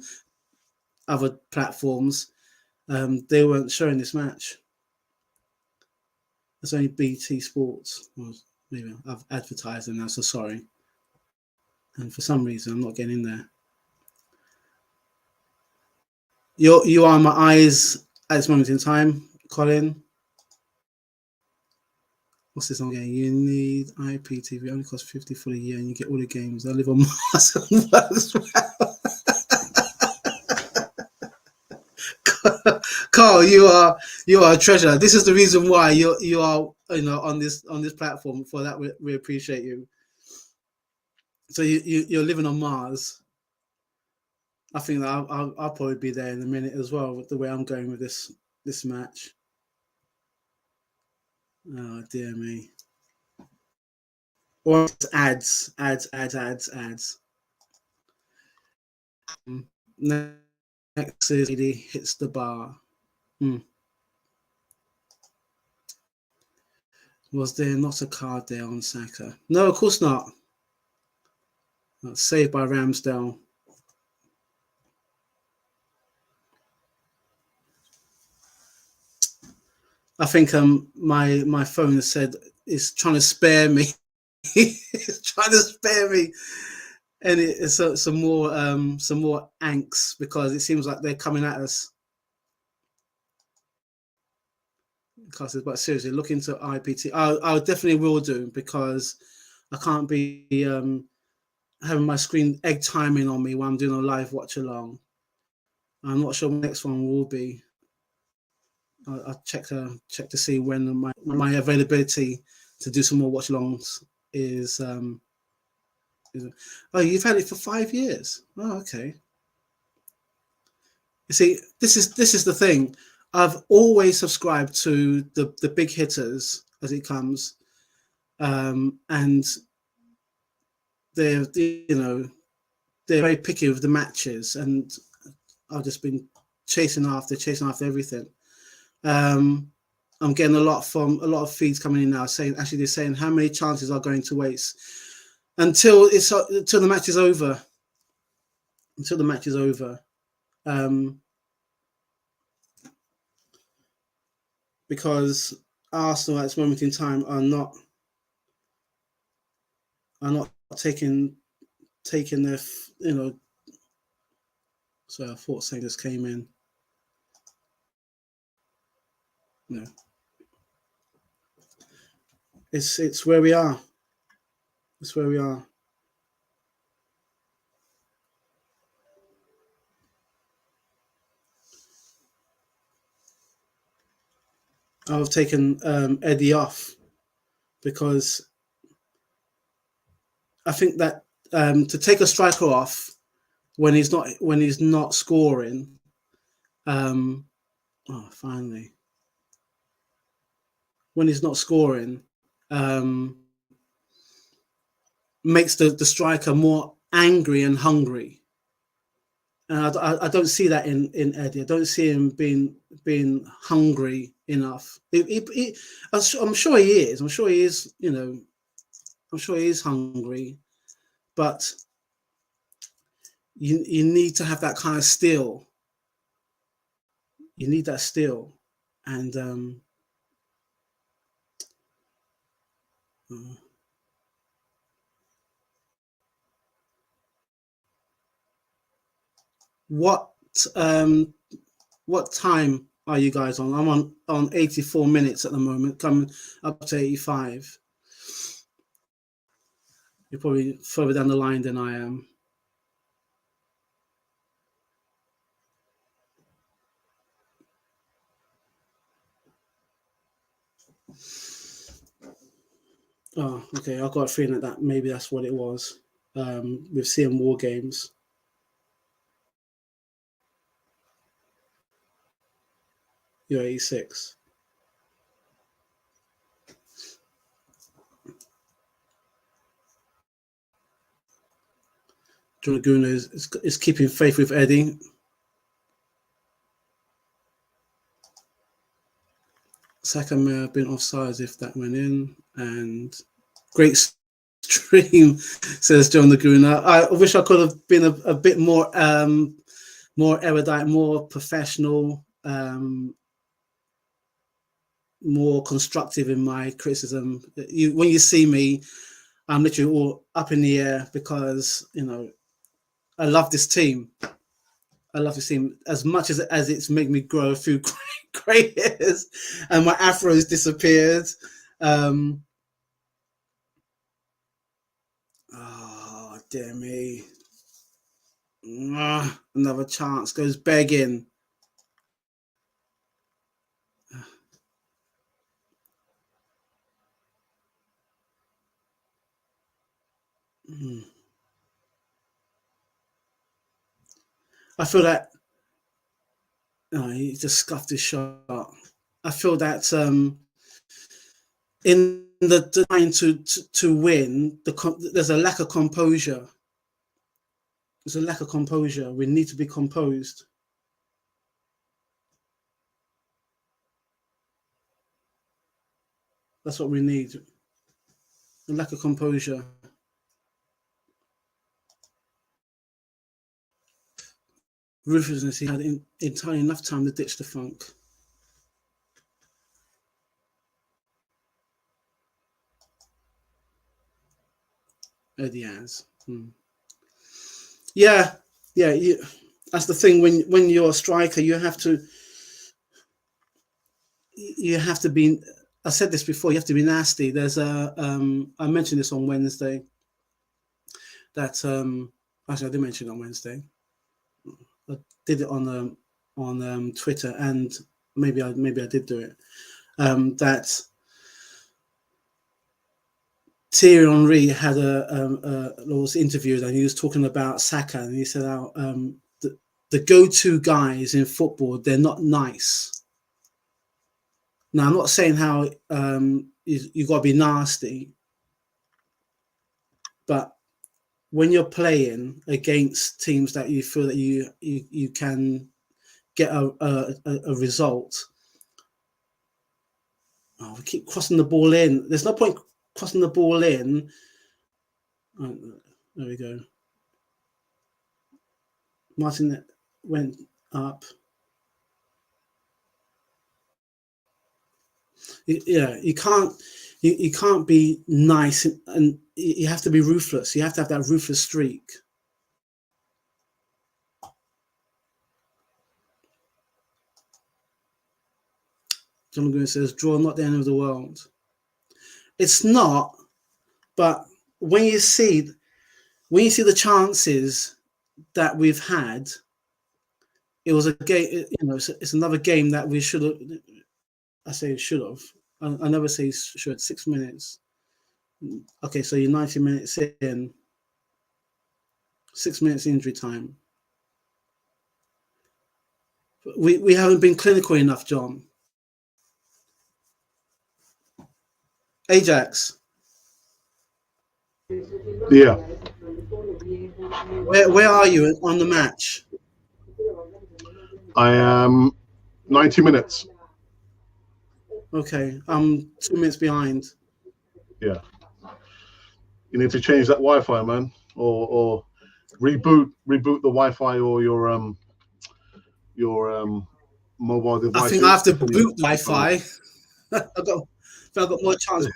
other platforms, they weren't showing this match. It's only BT Sports. Well, maybe I've advertised them now, so sorry. and for some reason I'm not getting in there. You are my eyes at this moment in time, Colin. What's this on again? You need IPTV, only costs 50 for the year, and you get all the games. I live on Mars as well. Carl, you are a treasure. This is the reason why you are on this platform. For that, we appreciate you. So you're living on Mars. I think that I'll probably be there in a minute as well, with the way I'm going with this match. Oh dear me. Or ads. Next is he hits the bar. Was there not a card there on Saka? No, of course not. That's saved by Ramsdale. I think my phone has said it's trying to spare me. It's trying to spare me, and it's some more angst, because it seems like they're coming at us. But seriously, look into IPT. I definitely will do, because I can't be having my screen egg timing on me while I'm doing a live watch along. I'm not sure what the next one will be. I'll check to see when my availability to do some more watch alongs is. Oh, you've had it for 5 years. Oh, okay. You see, this is the thing. I've always subscribed to the big hitters as it comes, and they're very picky with the matches, and I've just been chasing after everything. I'm getting a lot of feeds coming in now saying how many chances are going to waste until the match is over. Until the match is over. Because Arsenal at this moment in time are not taking their, So I thought saying this came in. No. It's where we are. It's where we are. I've taken Eddie off, because I think that to take a striker off when he's not scoring, finally, when he's not scoring, makes the striker more angry and hungry. And I don't see that in Eddie. I don't see him being hungry enough. I'm sure he is. I'm sure he is. I'm sure he is hungry, but you need to have that kind of steel. You need that steel, and what time are you guys on? I'm on 84 minutes at the moment, coming up to 85. You're probably further down the line than I am. Oh, okay. I've got a feeling that maybe that's what it was. With CM War Games. You're 86. John Laguna is keeping faith with Eddie. Saka may have been offsides if that went in. And great stream, says John Laguna. I wish I could have been a bit more erudite, more professional, more constructive in my criticism. When you see me, I'm literally all up in the air because I love this team. I love this team as much as it's made me grow a few grey hairs and my afro's disappeared. Oh, dear me. Another chance goes begging. I feel that he just scuffed his shot. I feel that in the trying to win, there's a lack of composure. There's a lack of composure. We need to be composed. That's what we need. A lack of composure. Ruthlessness. He had entirely enough time to ditch the funk. Diaz. Yeah. That's the thing. When you're a striker, you have to be. I said this before. You have to be nasty. There's a. I mentioned this on Wednesday. That actually I did mention it on Wednesday. I did it on Twitter, and maybe I did do it. That Thierry Henry had was interviewed, and he was talking about Saka, and he said, the go-to guys in football, they're not nice. Now, I'm not saying how you got to be nasty, but when you're playing against teams that you feel that you can get a result, we keep crossing the ball in. There's no point crossing the ball in. Oh, there we go. Martin went up. You can't be nice, and you have to be ruthless. You have to have that ruthless streak. John Green says, "Draw not the end of the world." It's not, but when you see the chances that we've had, it was a game. It's another game that we should have. I say should have. I never say should. 6 minutes. Okay, so you're 90 minutes in. 6 minutes injury time. We haven't been clinical enough, John. Ajax. Yeah. Where are you on the match? I am 90 minutes. Okay, I'm 2 minutes behind. Yeah. You need to change that Wi-Fi, man, or reboot the Wi-Fi or your mobile device. I think I have to boot Wi-Fi. I've got more chance.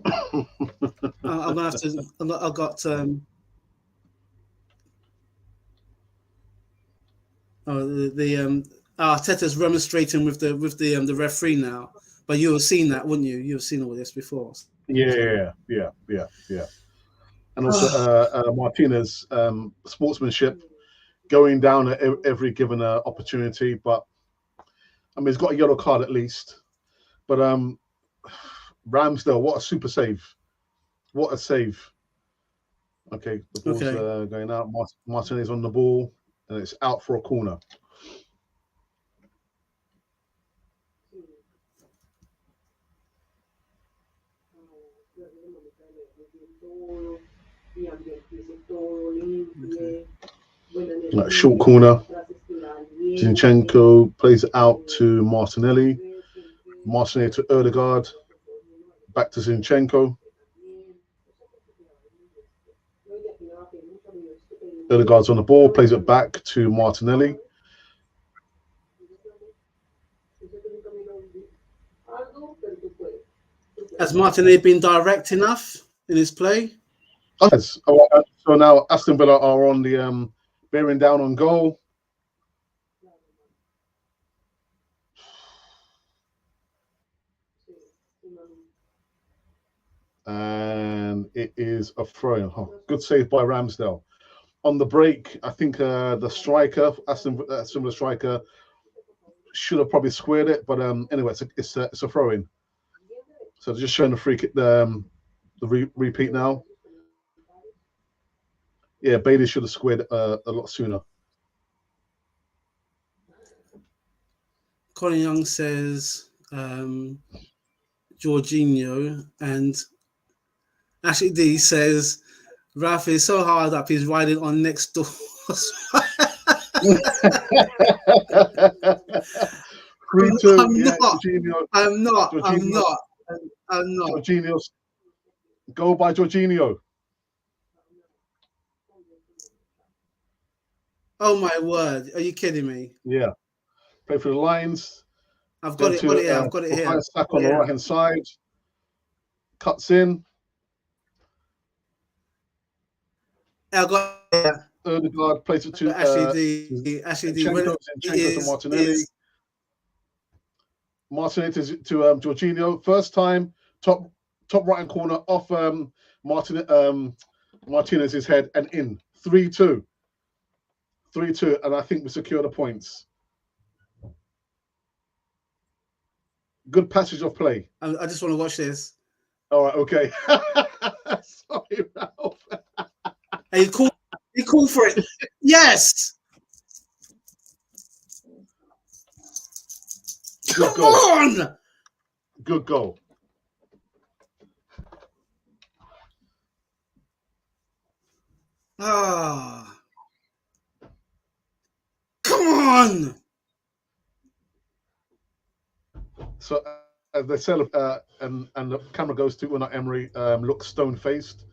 I'm gonna have to. I've got. Arteta's remonstrating with the referee now, but you have seen that, wouldn't you? You've seen all this before. Yeah. And also Martinez, sportsmanship, going down at every given opportunity. But I mean, he's got a yellow card at least. But Ramsdale, what a super save! What a save! Okay, the ball's going out. Martinez on the ball, and it's out for a corner. Short corner. Zinchenko plays it out to Martinelli. Martinelli to Odegaard. Back to Zinchenko. Odegaard's on the ball, plays it back to Martinelli. Has Martinelli been direct enough in his play. Yes. Oh, so now Aston Villa are on the bearing down on goal. And it is a throw-in. Oh, good save by Ramsdale. On the break, I think the striker, Aston Villa striker, should have probably squared it, but anyway, it's a throw-in. So just showing the free kick, the repeat now. Yeah, Bailey should have squared a lot sooner. Colin Young says Jorginho, and Ashley D says Ralph is so hard up he's riding on next door. 3-2. I'm Yeah, not. Jorginho. I'm not. Jorginho. I'm not. I'm not. Jorginho's goal by Jorginho. Oh my word! Are you kidding me? Yeah, play for the Lions. I've got it. I've got it here. Sack on the right hand side. Cuts in. I got it. Odegaard plays it to Ashley D. Zinchenko to Martinelli. Martinelli to Jorginho. First time, top right hand corner off Martinez's head and in. 3-2. 3-2, and I think we secure the points. Good passage of play. I just want to watch this. All right, okay. Sorry, Ralph. Hey, you call for it. Yes. Good Come goal. on. Good goal. Ah. Come on. So they said, and the camera goes to Unai Emery, looks stone faced.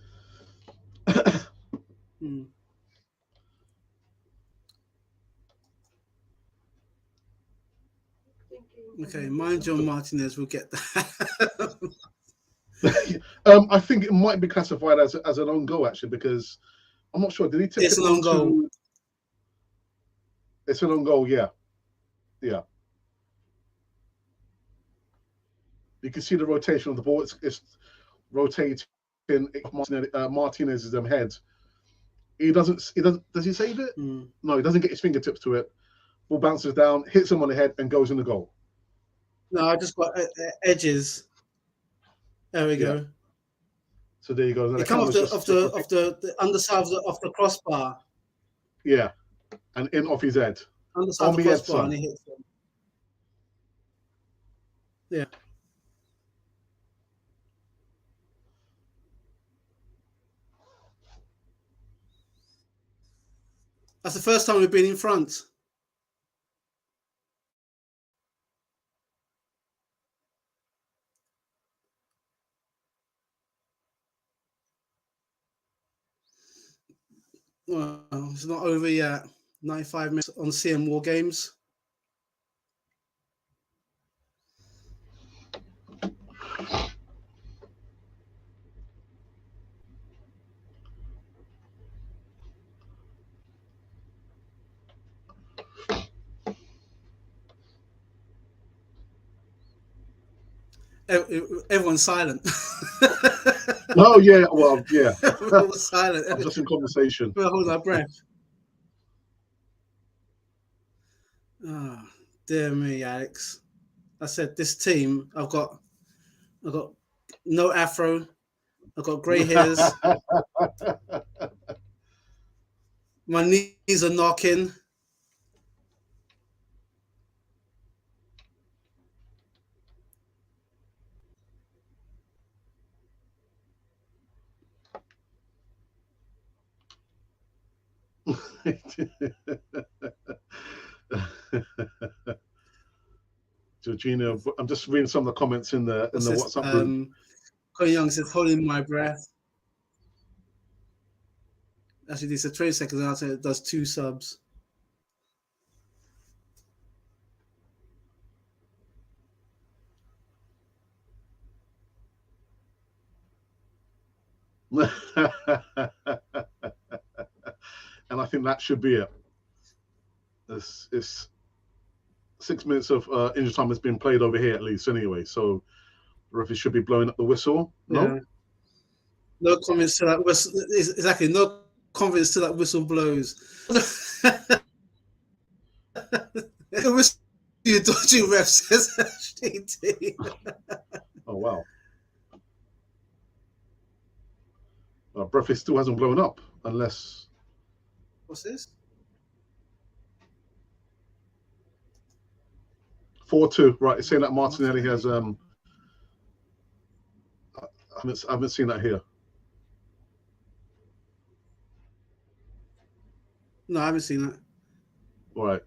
Okay, mind John Martinez will get that. I think it might be classified as an own goal actually, because I'm not sure. Did he take It's an own goal? It's an own goal, yeah. Yeah. You can see the rotation of the ball. It's rotating Martinez's head. He doesn't. Does he save it? No, he doesn't get his fingertips to it. Ball bounces down, hits him on the head, and goes in the goal. No, I just got edges. There we go. So there you go. It comes off the underside of the crossbar. Yeah, and in off his head. Underside of the crossbar, and he hits him. Yeah. That's the first time we've been in front. Well, it's not over yet. 95 minutes on CM War Games. Everyone's silent. Oh yeah, well yeah. Everyone's silent. I'm just in conversation. We'll hold our breath. Oh, dear me, Alex. I said this team. I've got no afro. I've got grey hairs. My knees are knocking. Jorginho, I'm just reading some of the comments in the WhatsApp group. Colin Young says, holding my breath. Actually, this is 20 seconds after it does 2 subs. And I think that should be it. It's 6 minutes of injury time has been played over here at least anyway. So the referee should be blowing up the whistle. No? Yeah. No comments to that whistle. Exactly. No comments to that whistle blows. The whistle you dodgy ref says HDT. Oh wow. Referee still hasn't blown up unless. What's this? 4-2. Right, it's saying that Martinelli has I haven't seen that here. No, I haven't seen that. All right.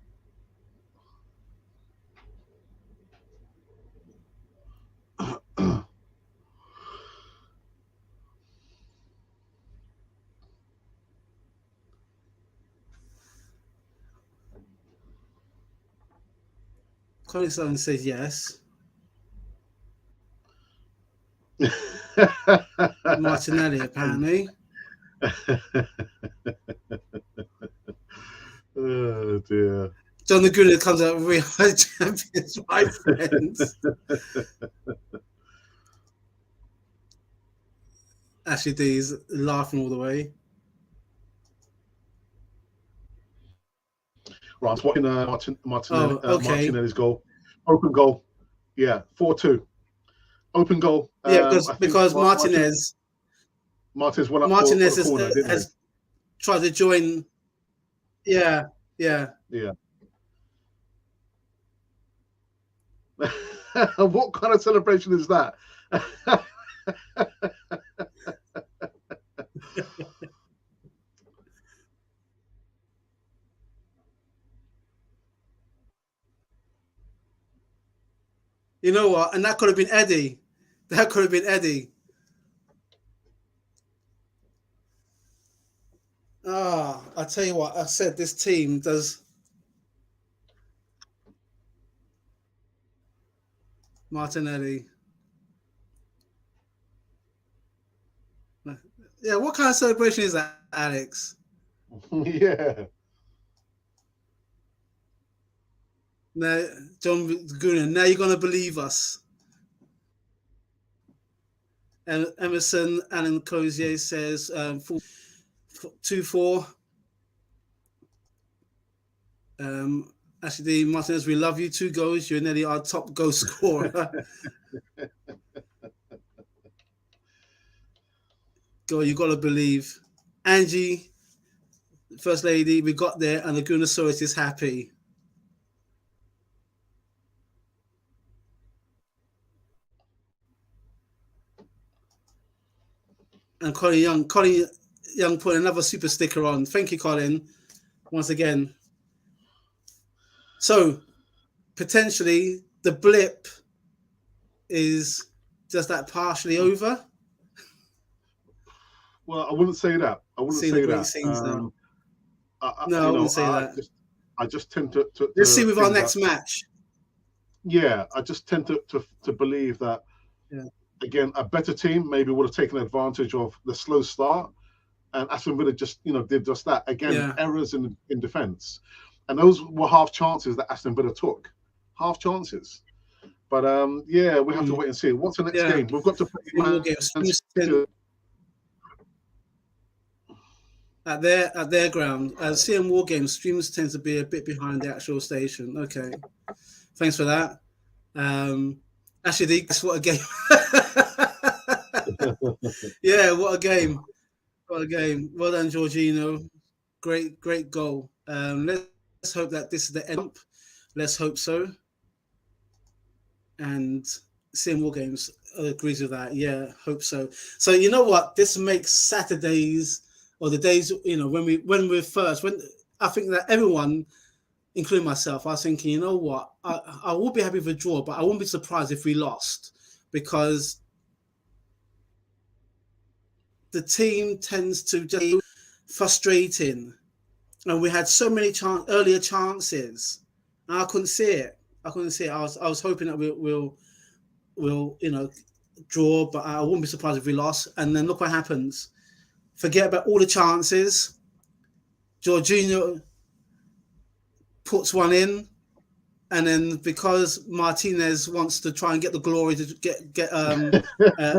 Colin Sutton says yes. Martinelli, apparently. Oh dear. John Laguna comes out real champions, my friends. Ashley D is laughing all the way. Right, I was watching Martinelli's goal. Open goal. Yeah, 4-2. Open goal. Yeah, because Martinez went up Martinez for the corner, has tried to join. Yeah. What kind of celebration is that? You know what? And that could have been Eddie. That could have been Eddie. I tell you what, I said this team does. Martinelli. Yeah, what kind of celebration is that, Alex? Yeah. Now, John Goonan, now you're going to believe us. And Emerson Alan Cozier says 2-4. Actually, Martinez, we love you. 2 goals. You're nearly our top goal scorer. Girl, you got to believe. Angie, First Lady, we got there, and the Gunasaurus is happy. And Colin Young put another super sticker on. Thank you, Colin, once again. So, potentially, the blip is just that partially over. Well, I wouldn't say that. I wouldn't say that. I wouldn't say that. I just tend to let's see with our next match. Yeah, I just tend to believe that. Yeah. Again, a better team maybe would have taken advantage of the slow start, and Aston Villa just did just that. Again, errors in defence, and those were half chances that Aston Villa took, half chances. But we have to wait and see. What's the next game? We've got to play at their ground. CM War Games streams tend to be a bit behind the actual station. Okay, thanks for that. Actually, what a game! Yeah, what a game! What a game! Well done, Jorginho. Great goal. Let's hope that this is the end. Let's hope so. And CM War Games agrees with that. Yeah, hope so. So you know what? This makes Saturdays or the days when I think that everyone, including myself, I was thinking, you know what? I will be happy with a draw, but I won't be surprised if we lost, because the team tends to just be frustrating, and we had so many earlier chances, and I couldn't see it. I was hoping that we'll draw, but I wouldn't be surprised if we lost. And then look what happens. forget about all the chances. Jorginho puts one in, and then because Martinez wants to try and get the glory to get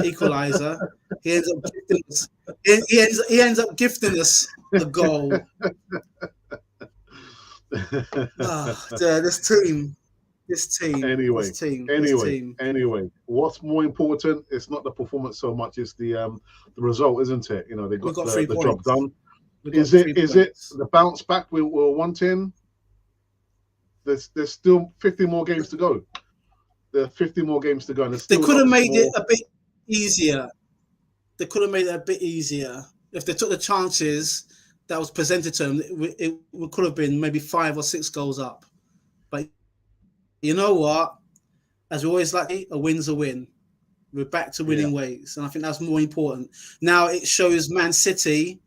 equalizer, he ends up gifting us. He ends up gifting us the goal. This team. Anyway, what's more important? It's not the performance so much; it's the result, isn't it? You know, they got the job done. Is it the bounce back we're wanting? There's still 50 more games to go. There are 50 more games to go. And they could have made it a bit easier. They could have made it a bit easier if they took the chances that was presented to them. It could have been maybe 5 or 6 goals up. But you know what? As we always like, a win's a win. We're back to winning ways, and I think that's more important. Now it shows Man City.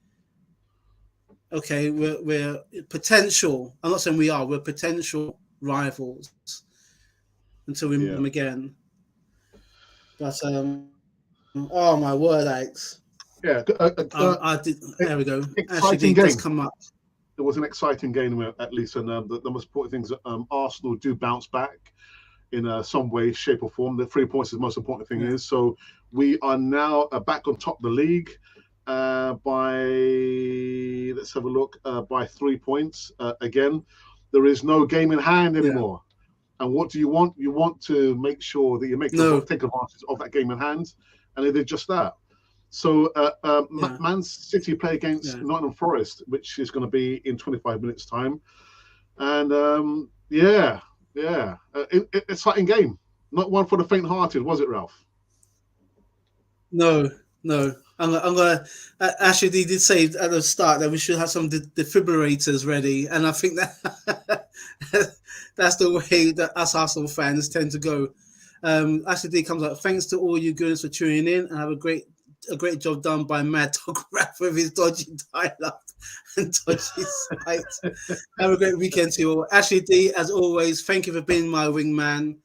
Okay, we're potential. I'm not saying we are. We're potential rivals until we meet them again. But oh my word, Alex. Yeah, I did. There we go. Exciting game. Come up. It was an exciting game at least, and the most important thing is that Arsenal do bounce back in some way, shape, or form. The 3 points is the most important thing is. So we are now back on top of the league. By let's have a look by 3 points again. There is no game in hand anymore. And what do you want? You want to make sure that you take advantage of that game in hand, and they did just that. So Man City play against Nottingham Forest, which is going to be in 25 minutes time, and exciting game. Not one for the faint-hearted, was it, Ralph? No. I'm gonna. Actually, they did say at the start that we should have some defibrillators ready, and I think that that's the way that us Arsenal fans tend to go. Ashley D comes out. Thanks to all you goons for tuning in, and have a great job done by Mad Dog Rap with his dodgy dial-up and dodgy site. Have a great weekend to you all. Ashley D, as always, thank you for being my wingman.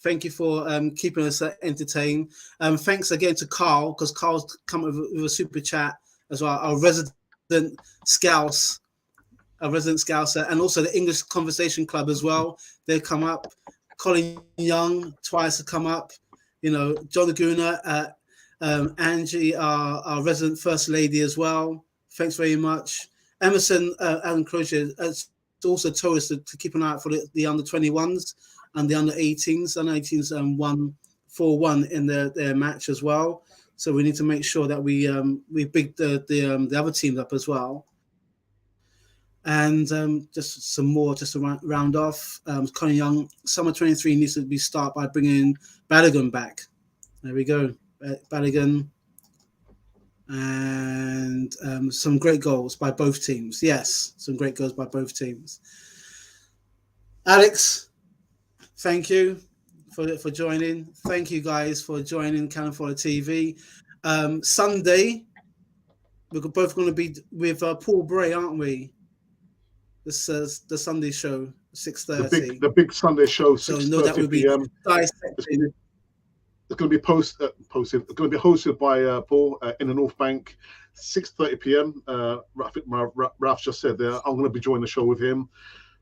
Thank you for keeping us entertained. Thanks again to Carl, because Carl's come with a super chat as well. Our resident Scouser, and also the English Conversation Club as well. They come up. Colin Young twice have come up. You know, John Laguna, Angie, our resident First Lady as well. Thanks very much. Emerson, Alan Crozier also told us to keep an eye out for the under-21s. And the under-18s, under-18s won 4-1 in their match as well. So we need to make sure that we big the other teams up as well. And just some more, just to round off. Colin Young, summer 23 needs to be started by bringing Balogun back. There we go, Balogun, and some great goals by both teams. Yes, some great goals by both teams. Alex, thank you for joining. Thank you guys for joining Cannon Fodder TV. Sunday, we're both going to be with Paul Bray, aren't we? This is the Sunday show, 6:30. The big Sunday show, 6:30 so know that we'll be dissecting. It's going to be posted. It's going to be hosted by Paul in the North Bank, 6:30 p.m. I think Ralph just said there. I'm going to be joining the show with him.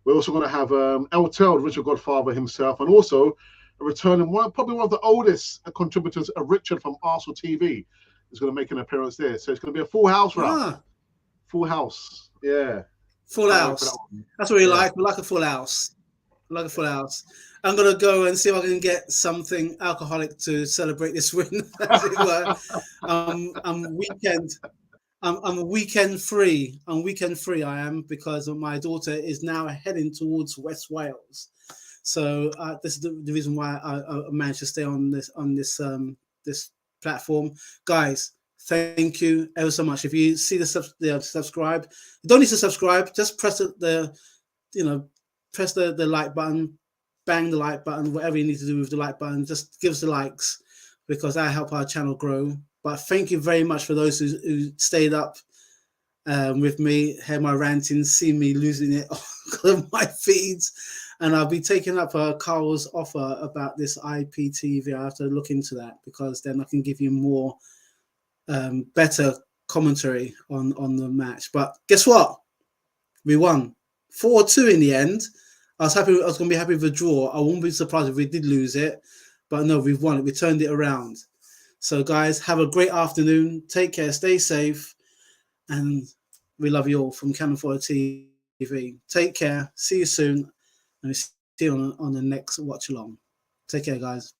We're also going to have El Tel, Richard Godfather himself, and also a returning probably one of the oldest contributors, Richard from Arsenal TV, is going to make an appearance there. So it's going to be a full house, Ralph. Full house, yeah. Full house. That's what we like. We like a full house. We like a full house. I'm going to go and see if I can get something alcoholic to celebrate this win, as it were. I'm weekend free. I am, because my daughter is now heading towards West Wales. So this is the reason why I managed to stay on this platform. Guys, thank you ever so much. If you see the subscribe, you don't need to subscribe. Just press the like button, bang the like button, whatever you need to do with the like button. Just give us the likes, because that help our channel grow. But thank you very much for those who stayed up with me, hear my ranting, see me losing it on my feeds. And I'll be taking up Carl's offer about this IPTV. I have to look into that, because then I can give you more, better commentary on the match. But guess what? We won 4-2 in the end. I was going to be happy with a draw. I wouldn't be surprised if we did lose it, but no, we've won it. We turned it around. So, guys, have a great afternoon. Take care. Stay safe, and we love you all from Cannon Fodder TV. Take care. See you soon, and we see you on the next watch along. Take care, guys.